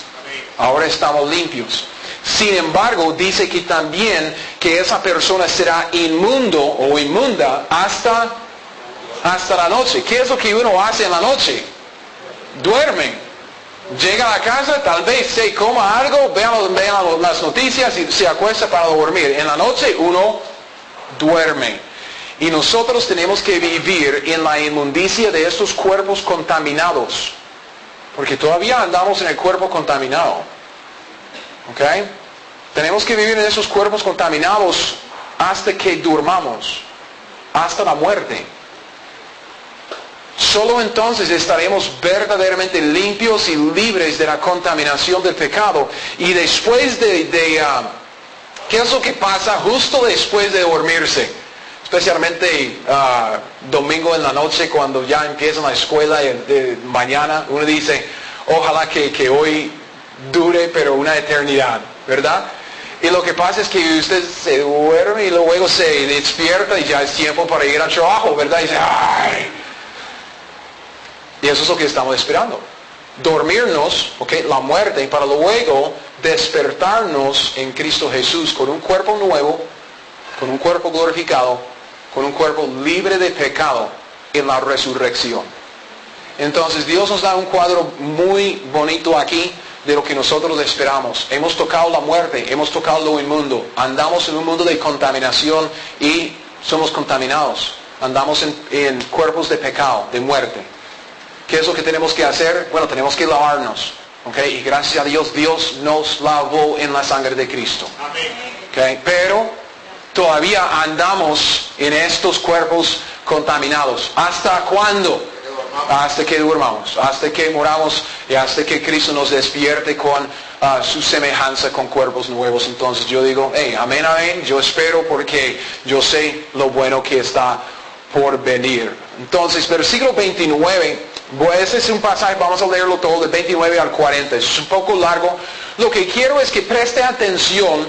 Ahora estamos limpios. Sin embargo, dice que también que esa persona será inmundo o inmunda hasta la noche. ¿Qué es lo que uno hace en la noche? Duerme. Llega a la casa, tal vez se coma algo, vean las noticias y se acuesta para dormir. En la noche uno duerme. Y nosotros tenemos que vivir en la inmundicia de estos cuerpos contaminados. Porque todavía andamos en el cuerpo contaminado. ¿Ok? Tenemos que vivir en esos cuerpos contaminados hasta que durmamos. Hasta la muerte. Solo entonces estaremos verdaderamente limpios y libres de la contaminación del pecado. Y después ¿qué es lo que pasa justo después de dormirse? Especialmente domingo en la noche, cuando ya empieza la escuela de mañana, uno dice, ojalá que hoy dure, pero una eternidad, ¿verdad? Y lo que pasa es que usted se duerme y luego se despierta y ya es tiempo para ir al trabajo, ¿verdad? Y dice, ¡ay! Y eso es lo que estamos esperando. Dormirnos, la muerte, para luego despertarnos en Cristo Jesús con un cuerpo nuevo, con un cuerpo glorificado, con un cuerpo libre de pecado en la resurrección. Entonces Dios nos da un cuadro muy bonito aquí de lo que nosotros esperamos. Hemos tocado la muerte, hemos tocado lo inmundo. Andamos en un mundo de contaminación y somos contaminados. Andamos en cuerpos de pecado, de muerte. ¿Qué es lo que tenemos que hacer? Bueno, tenemos que lavarnos. Y gracias a Dios, Dios nos lavó en la sangre de Cristo. Pero todavía andamos en estos cuerpos contaminados. ¿Hasta cuándo? Hasta que durmamos, hasta que moramos y hasta que Cristo nos despierte con su semejanza con cuerpos nuevos. Entonces yo digo, amén, amén, yo espero porque yo sé lo bueno que está por venir. Entonces, versículo 29, ese es un pasaje, vamos a leerlo todo, del 29 al 40, es un poco largo. Lo que quiero es que preste atención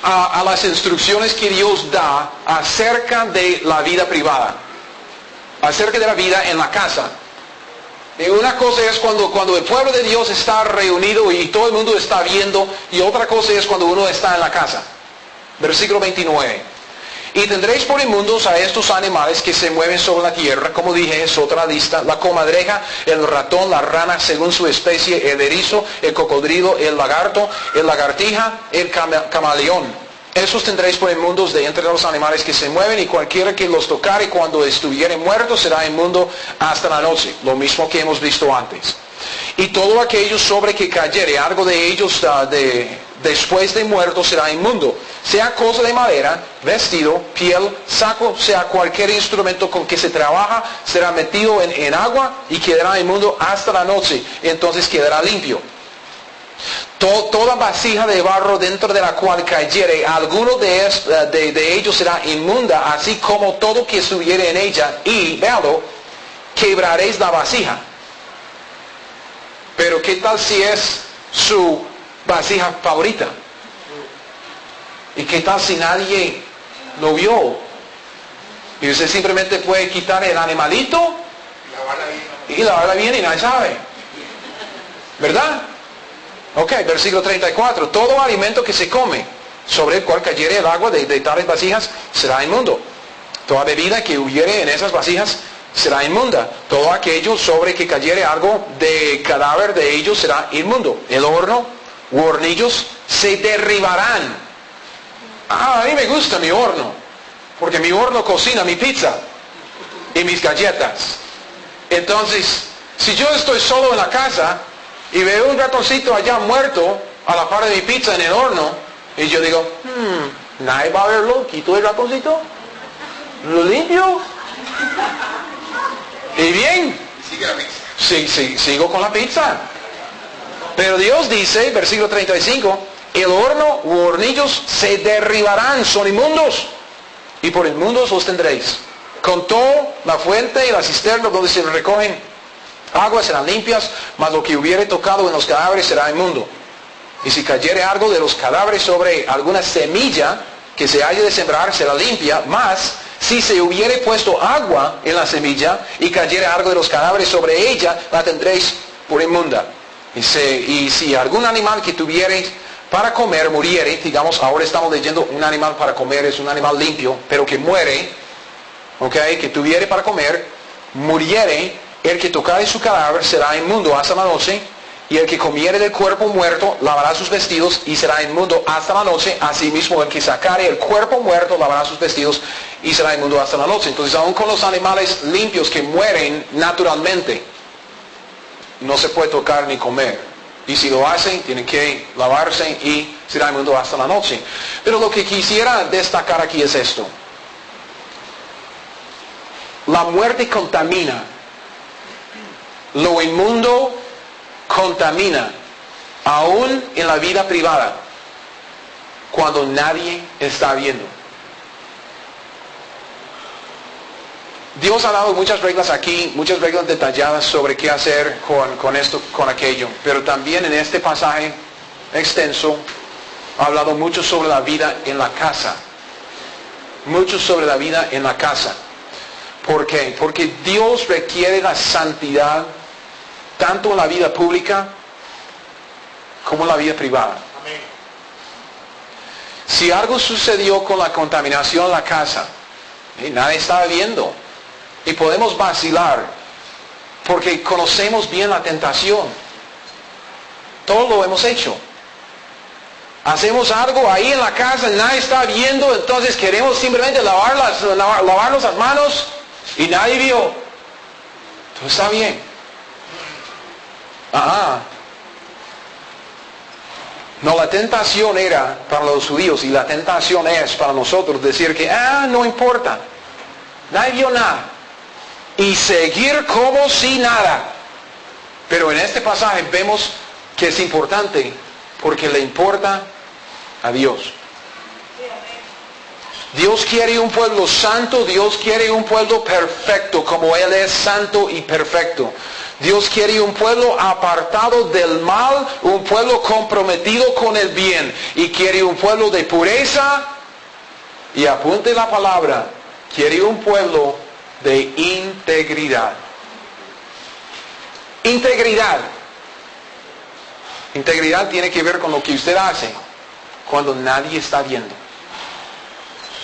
a las instrucciones que Dios da acerca de la vida privada, acerca de la vida en la casa. Y una cosa es cuando el pueblo de Dios está reunido y todo el mundo está viendo, y otra cosa es cuando uno está en la casa. Versículo 29. Y tendréis por inmundos a estos animales que se mueven sobre la tierra, como dije, es otra lista: la comadreja, el ratón, la rana según su especie, el erizo, el cocodrilo, el lagarto, el lagartija, el camaleón. Esos tendréis por inmundos de entre los animales que se mueven, y cualquiera que los tocare cuando estuviere muerto será inmundo hasta la noche. Lo mismo que hemos visto antes. Y todo aquello sobre que cayere algo de ellos después de muerto será inmundo. Sea cosa de madera, vestido, piel, saco, sea cualquier instrumento con que se trabaja, será metido en agua y quedará inmundo hasta la noche. Entonces quedará limpio. Toda vasija de barro dentro de la cual cayere alguno de ellos será inmunda, así como todo que estuviere en ella, y, véalo, quebraréis la vasija. Pero ¿qué tal si es su vasija favorita? ¿Y qué tal si nadie lo vio? Y usted simplemente puede quitar el animalito y lavarla bien y nadie sabe. ¿Verdad? Versículo 34. Todo alimento que se come, sobre el cual cayere el agua de tales vasijas, será inmundo. Toda bebida que hubiere en esas vasijas será inmunda. Todo aquello sobre que cayere algo de cadáver de ellos será inmundo. El horno u hornillos se derribarán. A mí me gusta mi horno, porque mi horno cocina mi pizza y mis galletas. Entonces, si yo estoy solo en la casa y veo un ratoncito allá muerto a la par de mi pizza en el horno, y yo digo, nadie va a verlo, quito el ratoncito, lo limpio, y bien, sigo con la pizza. Pero Dios dice, versículo 35, el horno u hornillos se derribarán, son inmundos, y por inmundos los tendréis. Con todo, la fuente y la cisterna donde se recogen aguas serán limpias, mas lo que hubiere tocado en los cadáveres será inmundo. Y si cayere algo de los cadáveres sobre alguna semilla que se haya de sembrar, será limpia, mas si se hubiere puesto agua en la semilla y cayere algo de los cadáveres sobre ella, la tendréis por inmunda. Y si algún animal que tuviereis para comer muriere, digamos, ahora estamos leyendo un animal para comer, es un animal limpio, pero que muere, que tuviere para comer, muriere, el que tocare su cadáver será inmundo hasta la noche, y el que comiere del cuerpo muerto lavará sus vestidos y será inmundo hasta la noche. Asimismo, el que sacare el cuerpo muerto lavará sus vestidos y será inmundo hasta la noche. Entonces, aún con los animales limpios que mueren naturalmente, no se puede tocar ni comer. Y si lo hacen, tienen que lavarse y será inmundo hasta la noche. Pero lo que quisiera destacar aquí es esto. La muerte contamina. Lo inmundo contamina, aún en la vida privada, cuando nadie está viendo. Dios ha dado muchas reglas aquí, muchas reglas detalladas sobre qué hacer con esto, con aquello. Pero también en este pasaje extenso, ha hablado mucho sobre la vida en la casa. Mucho sobre la vida en la casa. ¿Por qué? Porque Dios requiere la santidad tanto en la vida pública como en la vida privada. Amén. Si algo sucedió con la contaminación en la casa, nadie estaba viendo, y podemos vacilar, porque conocemos bien la tentación. Todo lo hemos hecho. Hacemos algo ahí en la casa, nadie está viendo, entonces queremos simplemente lavarnos las manos y nadie vio. Todo está bien. No, la tentación era para los judíos y la tentación es para nosotros decir que, no importa. Nadie vio nada. Y seguir como si nada. Pero en este pasaje vemos que es importante porque le importa a Dios. Dios quiere un pueblo santo, Dios quiere un pueblo perfecto como Él es santo y perfecto. Dios quiere un pueblo apartado del mal, un pueblo comprometido con el bien. Y quiere un pueblo de pureza, y apunte la palabra, quiere un pueblo de integridad. Integridad. Integridad tiene que ver con lo que usted hace cuando nadie está viendo.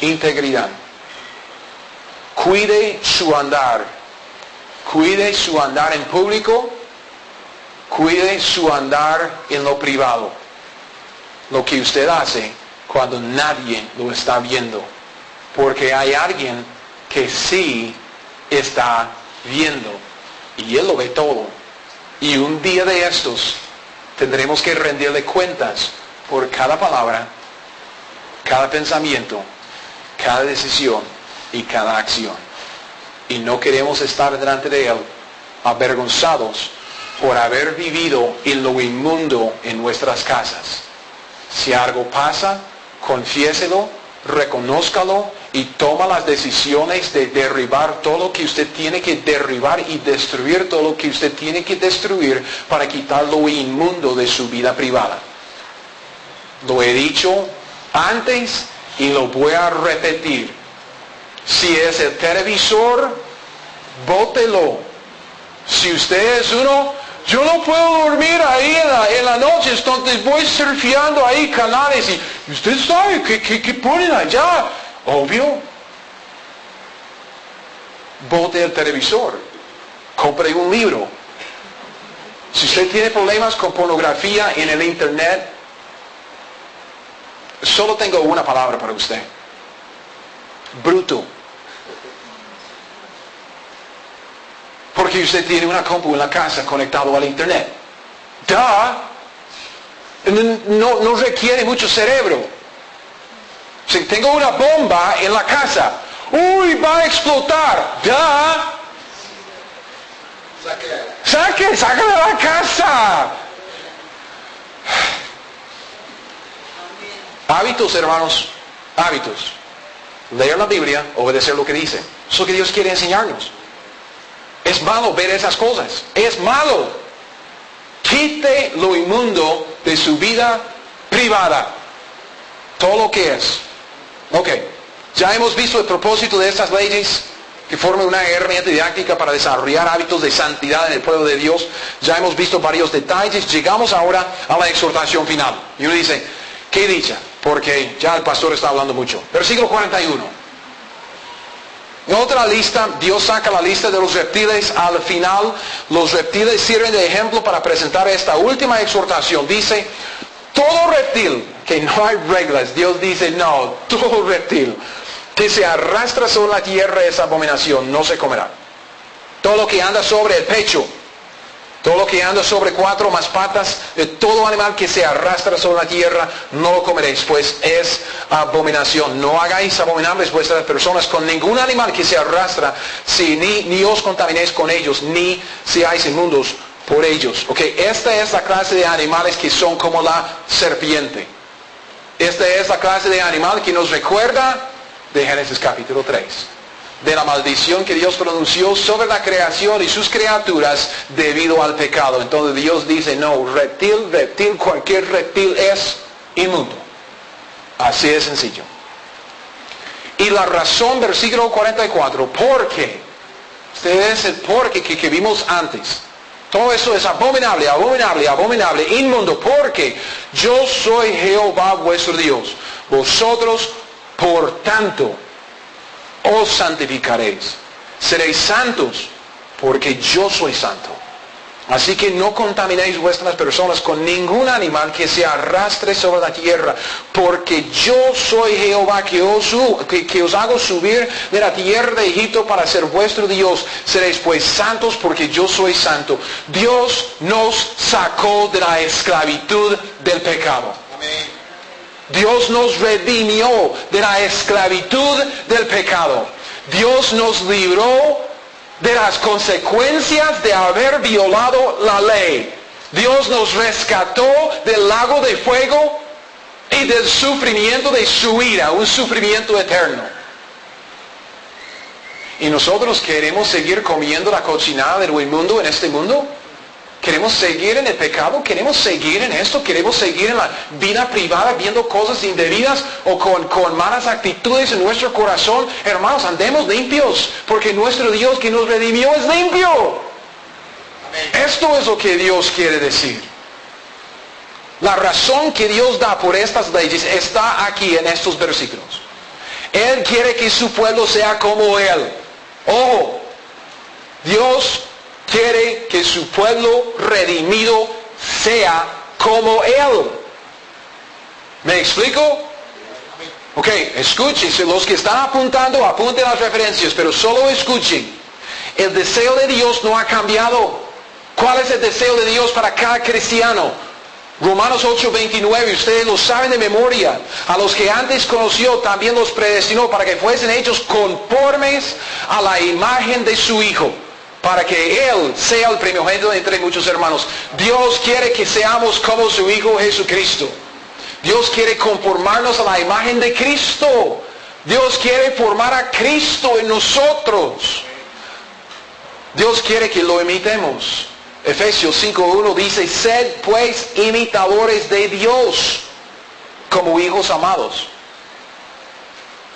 Integridad. Cuide su andar. Cuide su andar en público. Cuide su andar en lo privado. Lo que usted hace cuando nadie lo está viendo. Porque hay alguien que sí está viendo. Y Él lo ve todo. Y un día de estos tendremos que rendirle cuentas por cada palabra, cada pensamiento, cada decisión y cada acción. Y no queremos estar delante de Él avergonzados por haber vivido en lo inmundo en nuestras casas. Si algo pasa, confiéselo, reconózcalo y toma las decisiones de derribar todo lo que usted tiene que derribar y destruir todo lo que usted tiene que destruir para quitar lo inmundo de su vida privada. Lo he dicho antes y lo voy a repetir. Si es el televisor, bótelo. Si usted es uno, yo no puedo dormir ahí en la noche, entonces voy surfeando ahí canales y usted sabe que ponen allá. Obvio. Bote el televisor. Compre un libro. Si usted tiene problemas con pornografía en el internet, solo tengo una palabra para usted. Bruto. Porque usted tiene una compu en la casa conectado al internet. No requiere mucho cerebro. Si tengo una bomba en la casa, ¡uy, va a explotar! ¡Sáquela de la casa! Hábitos, hermanos, hábitos. Leer la Biblia, obedecer lo que dice. Eso es lo que Dios quiere enseñarnos. Es malo ver esas cosas. Es malo. Quite lo inmundo de su vida privada. Todo lo que es. Ok. Ya hemos visto el propósito de estas leyes que forman una herramienta didáctica para desarrollar hábitos de santidad en el pueblo de Dios. Ya hemos visto varios detalles. Llegamos ahora a la exhortación final. Y uno dice, qué dicha, porque ya el pastor está hablando mucho. Versículo 41. En otra lista, Dios saca la lista de los reptiles al final. Los reptiles sirven de ejemplo para presentar esta última exhortación. Dice, todo reptil, que no hay reglas, Dios dice, no, todo reptil que se arrastra sobre la tierra es abominación, no se comerá. Todo lo que anda sobre el pecho, todo lo que anda sobre 4 o más patas, de todo animal que se arrastra sobre la tierra, no lo comeréis, pues es abominación. No hagáis abominables vuestras personas con ningún animal que se arrastra, ni os contaminéis con ellos, ni seáis inmundos por ellos. Okay, esta es la clase de animales que son como la serpiente. Esta es la clase de animal que nos recuerda de Génesis capítulo 3. De la maldición que Dios pronunció sobre la creación y sus criaturas debido al pecado. Entonces Dios dice, no, reptil, cualquier reptil es inmundo. Así de sencillo. Y la razón, versículo 44, porque, ustedes el porque que vimos antes. Todo eso es abominable, abominable, abominable, inmundo, porque yo soy Jehová vuestro Dios. Vosotros, por tanto, os santificaréis. Seréis santos, porque yo soy santo. Así que no contaminéis vuestras personas con ningún animal que se arrastre sobre la tierra, porque yo soy Jehová que os hago subir de la tierra de Egipto para ser vuestro Dios. Seréis pues santos, porque yo soy santo. Dios nos sacó de la esclavitud del pecado. Amén. Dios nos redimió de la esclavitud del pecado. Dios nos libró de las consecuencias de haber violado la ley. Dios nos rescató del lago de fuego y del sufrimiento de su ira, un sufrimiento eterno. ¿Y nosotros queremos seguir comiendo la cochinada del inmundo en este mundo? ¿Queremos seguir en el pecado? ¿Queremos seguir en esto? ¿Queremos seguir en la vida privada viendo cosas indebidas o con malas actitudes en nuestro corazón? Hermanos, andemos limpios, porque nuestro Dios que nos redimió es limpio. Amén. Esto es lo que Dios quiere decir. La razón que Dios da por estas leyes está aquí en estos versículos. Él quiere que su pueblo sea como Él. Ojo, Dios quiere que su pueblo redimido sea como Él. ¿Me explico? Ok, escuchen, los que están apuntando, apunten las referencias, pero solo escuchen. El deseo de Dios no ha cambiado. ¿Cuál es el deseo de Dios para cada cristiano? Romanos 8:29, ustedes lo saben de memoria. A los que antes conoció también los predestinó para que fuesen hechos conformes a la imagen de su Hijo, para que Él sea el primogénito entre muchos hermanos. Dios quiere que seamos como su Hijo Jesucristo. Dios quiere conformarnos a la imagen de Cristo. Dios quiere formar a Cristo en nosotros. Dios quiere que lo imitemos. Efesios 5:1 dice, sed pues imitadores de Dios como hijos amados.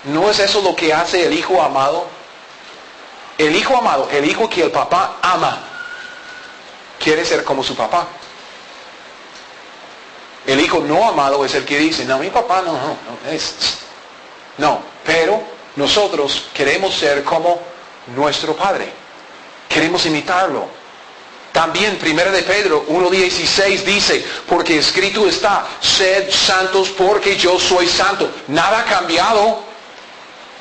¿No es eso lo que hace el hijo amado? El hijo amado, el hijo que el papá ama, quiere ser como su papá. El hijo no amado es el que dice, no, mi papá no, pero nosotros queremos ser como nuestro padre. Queremos imitarlo. También 1 de Pedro 1:16 dice, porque escrito está, sed santos porque yo soy santo. Nada ha cambiado.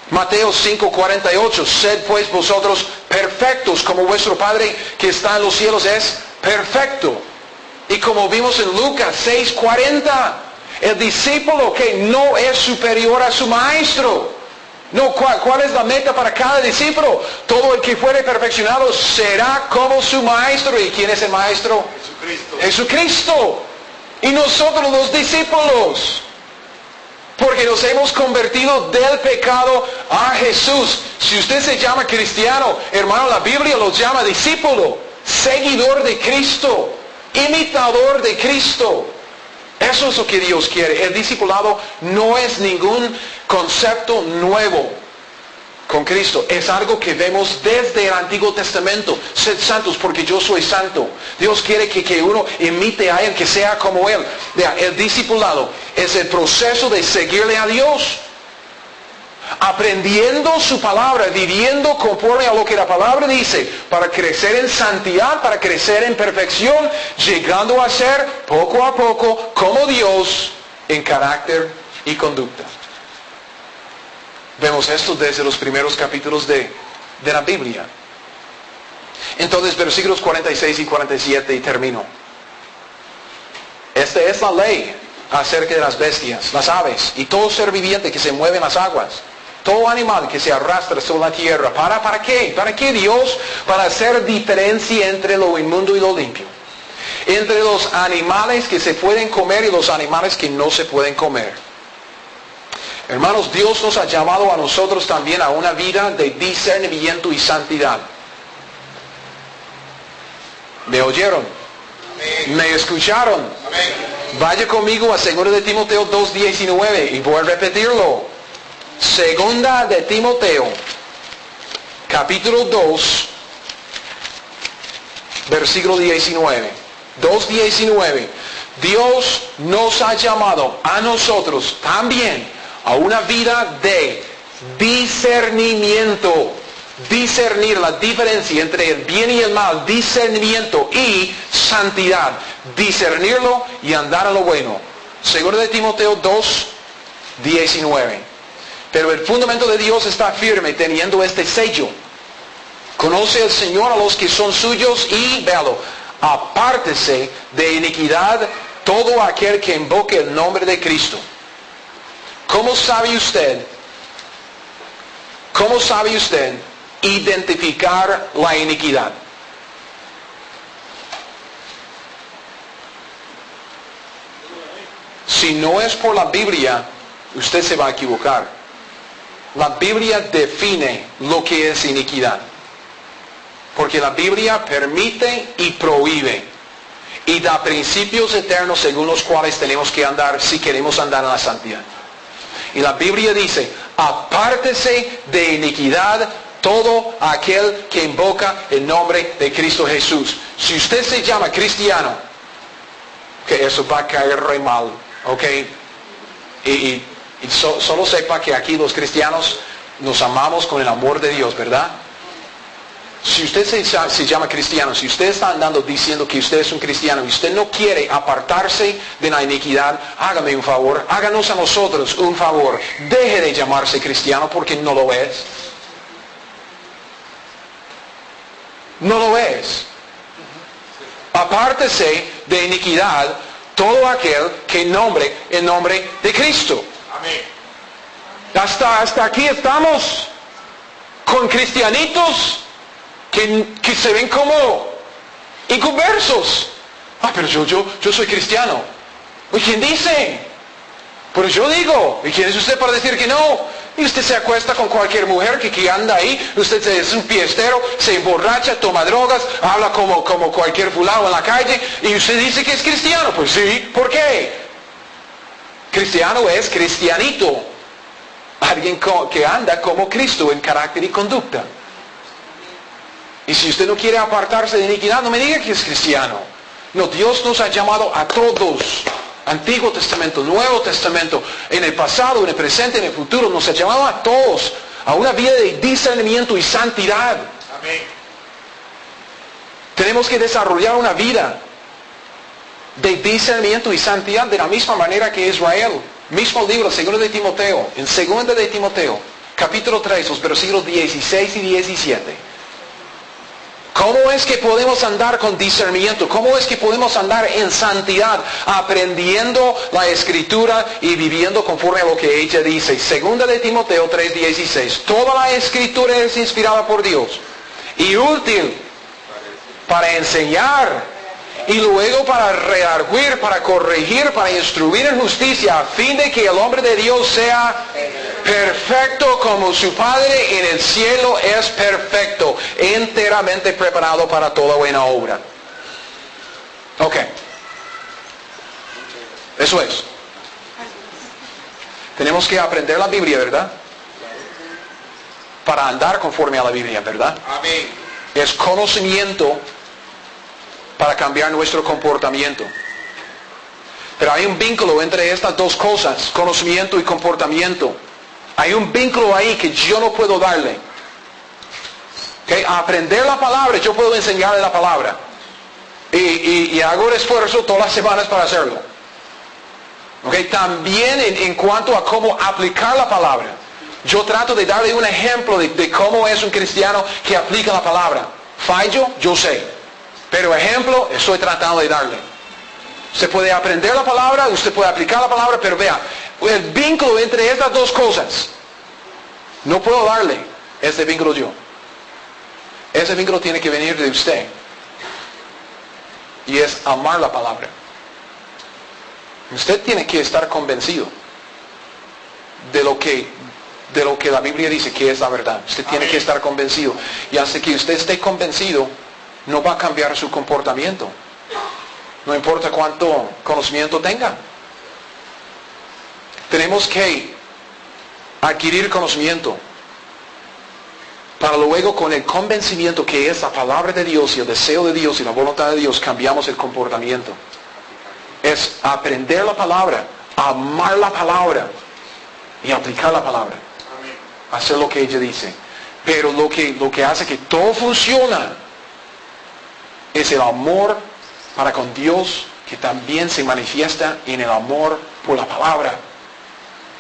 Mateo 5:48, sed pues vosotros perfectos como vuestro Padre que está en los cielos es perfecto. Y como vimos en Lucas 6:40, el discípulo que no es superior a su maestro. No, ¿cuál es la meta para cada discípulo? Todo el que fuere perfeccionado será como su maestro. ¿Y quién es el maestro? Jesucristo. Jesucristo. Y nosotros los discípulos. Porque nos hemos convertido del pecado a Jesús. Si usted se llama cristiano, hermano, la Biblia lo llama discípulo, seguidor de Cristo, imitador de Cristo. Eso es lo que Dios quiere. El discipulado no es ningún concepto nuevo con Cristo. Es algo que vemos desde el Antiguo Testamento. Sed santos porque yo soy santo. Dios quiere que uno imite a Él, que sea como Él. Vea, el discipulado es el proceso de seguirle a Dios. Aprendiendo su palabra, viviendo conforme a lo que la palabra dice, para crecer en santidad, para crecer en perfección, llegando a ser poco a poco como Dios en carácter y conducta. Vemos esto desde los primeros capítulos de la Biblia. Entonces, versículos 46 y 47 y termino. Esta es la ley acerca de las bestias, las aves y todo ser viviente que se mueve en las aguas. Todo animal que se arrastra sobre la tierra. ¿Para qué? ¿Para qué Dios? Para hacer diferencia entre lo inmundo y lo limpio. Entre los animales que se pueden comer y los animales que no se pueden comer. Hermanos, Dios nos ha llamado a nosotros también a una vida de discernimiento y santidad. ¿Me oyeron? ¿Me escucharon? Vaya conmigo a 2 de Timoteo 2:19 y voy a repetirlo. 2 de Timoteo, capítulo 2, versículo 19. 2:19. Dios nos ha llamado a nosotros también a una vida de discernimiento. Discernir la diferencia entre el bien y el mal, discernimiento y santidad. Discernirlo y andar a lo bueno. 2 de Timoteo 2:19. Pero el fundamento de Dios está firme teniendo este sello. Conoce el Señor a los que son suyos y, véalo, apártese de iniquidad todo aquel que invoque el nombre de Cristo. ¿Cómo sabe usted identificar la iniquidad? Si no es por la Biblia, usted se va a equivocar. La Biblia define lo que es iniquidad. Porque la Biblia permite y prohíbe. Y da principios eternos según los cuales tenemos que andar si queremos andar en la santidad. Y la Biblia dice, apártese de iniquidad todo aquel que invoca el nombre de Cristo Jesús. Si usted se llama cristiano, que eso va a caer re mal, ¿ok? Y solo sepa que aquí los cristianos nos amamos con el amor de Dios, ¿verdad? Si usted se llama cristiano, si usted está andando diciendo que usted es un cristiano y usted no quiere apartarse de la iniquidad, hágame un favor, háganos a nosotros un favor. Deje de llamarse cristiano porque no lo es. No lo es. Apártese de iniquidad todo aquel que nombre el nombre de Cristo. Amén. Hasta aquí estamos con cristianitos que se ven como inconversos. Pero yo soy cristiano. ¿Y quién dice? Pero yo digo. ¿Y quién es usted para decir que no? Y usted se acuesta con cualquier mujer que anda ahí. Usted es un fiestero, se emborracha, toma drogas, habla como cualquier fulano en la calle. Y usted dice que es cristiano. Pues sí. ¿Por qué? Cristiano es cristianito. Alguien que anda como Cristo en carácter y conducta. Y si usted no quiere apartarse de iniquidad, no me diga que es cristiano. No, Dios nos ha llamado a todos. Antiguo Testamento, Nuevo Testamento, en el pasado, en el presente, en el futuro. Nos ha llamado a todos a una vida de discernimiento y santidad. Amén. Tenemos que desarrollar una vida de discernimiento y santidad de la misma manera que Israel. Mismo libro, 2 de Timoteo. En 2 de Timoteo, capítulo 3, los versículos 16 y 17. ¿Cómo es que podemos andar con discernimiento? ¿Cómo es que podemos andar en santidad? Aprendiendo la Escritura y viviendo conforme a lo que ella dice. 2 de Timoteo 3:16. Toda la Escritura es inspirada por Dios y útil para enseñar y luego para redarguir, para corregir, para instruir en justicia, a fin de que el hombre de Dios sea perfecto como su Padre en el cielo es perfecto, enteramente preparado para toda buena obra. Ok. Eso es. Tenemos que aprender la Biblia, ¿verdad? Para andar conforme a la Biblia, ¿verdad? Amén. Es conocimiento para cambiar nuestro comportamiento. Pero hay un vínculo entre estas dos cosas, conocimiento y comportamiento. Hay un vínculo ahí que yo no puedo darle. ¿Okay? A aprender la palabra, yo puedo enseñarle la palabra. Y hago el esfuerzo todas las semanas para hacerlo. ¿Okay? También en cuanto a cómo aplicar la palabra. Yo trato de darle un ejemplo de cómo es un cristiano que aplica la palabra. Fallo, yo sé. Pero ejemplo, estoy tratando de darle. Usted puede aprender la palabra, usted puede aplicar la palabra, pero vea, el vínculo entre estas dos cosas, no puedo darle ese vínculo yo. Ese vínculo tiene que venir de usted. Y es amar la palabra. Usted tiene que estar convencido de lo que la Biblia dice que es la verdad. Usted tiene que estar convencido. Y hasta que usted esté convencido, no va a cambiar su comportamiento. No importa cuánto conocimiento tenga. Tenemos que adquirir conocimiento para luego, con el convencimiento que es la palabra de Dios y el deseo de Dios y la voluntad de Dios, cambiamos el comportamiento. Es aprender la palabra, amar la palabra y aplicar la palabra. Hacer lo que ella dice. Pero lo que hace que todo funciona es el amor para con Dios, que también se manifiesta en el amor por la palabra.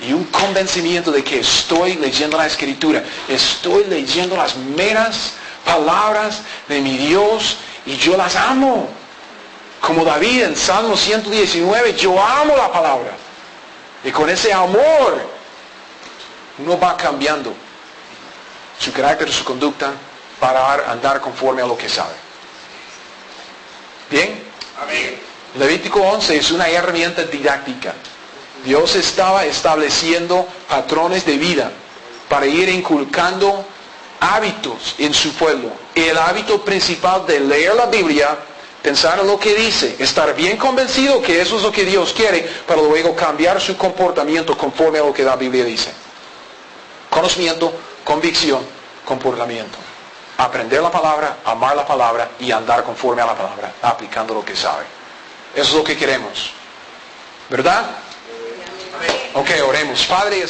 Y un convencimiento de que estoy leyendo la Escritura, estoy leyendo las meras palabras de mi Dios y yo las amo. Como David en Salmo 119, yo amo la palabra. Y con ese amor, uno va cambiando su carácter, su conducta, para andar conforme a lo que sabe. ¿Bien? Amén. Levítico 11 es una herramienta didáctica. Dios estaba estableciendo patrones de vida para ir inculcando hábitos en su pueblo. El hábito principal de leer la Biblia, pensar en lo que dice, estar bien convencido que eso es lo que Dios quiere, para luego cambiar su comportamiento conforme a lo que la Biblia dice. Conocimiento, convicción, comportamiento. Aprender la palabra, amar la palabra y andar conforme a la palabra, aplicando lo que sabe. Eso es lo que queremos. ¿Verdad? Ok, oremos. Padre,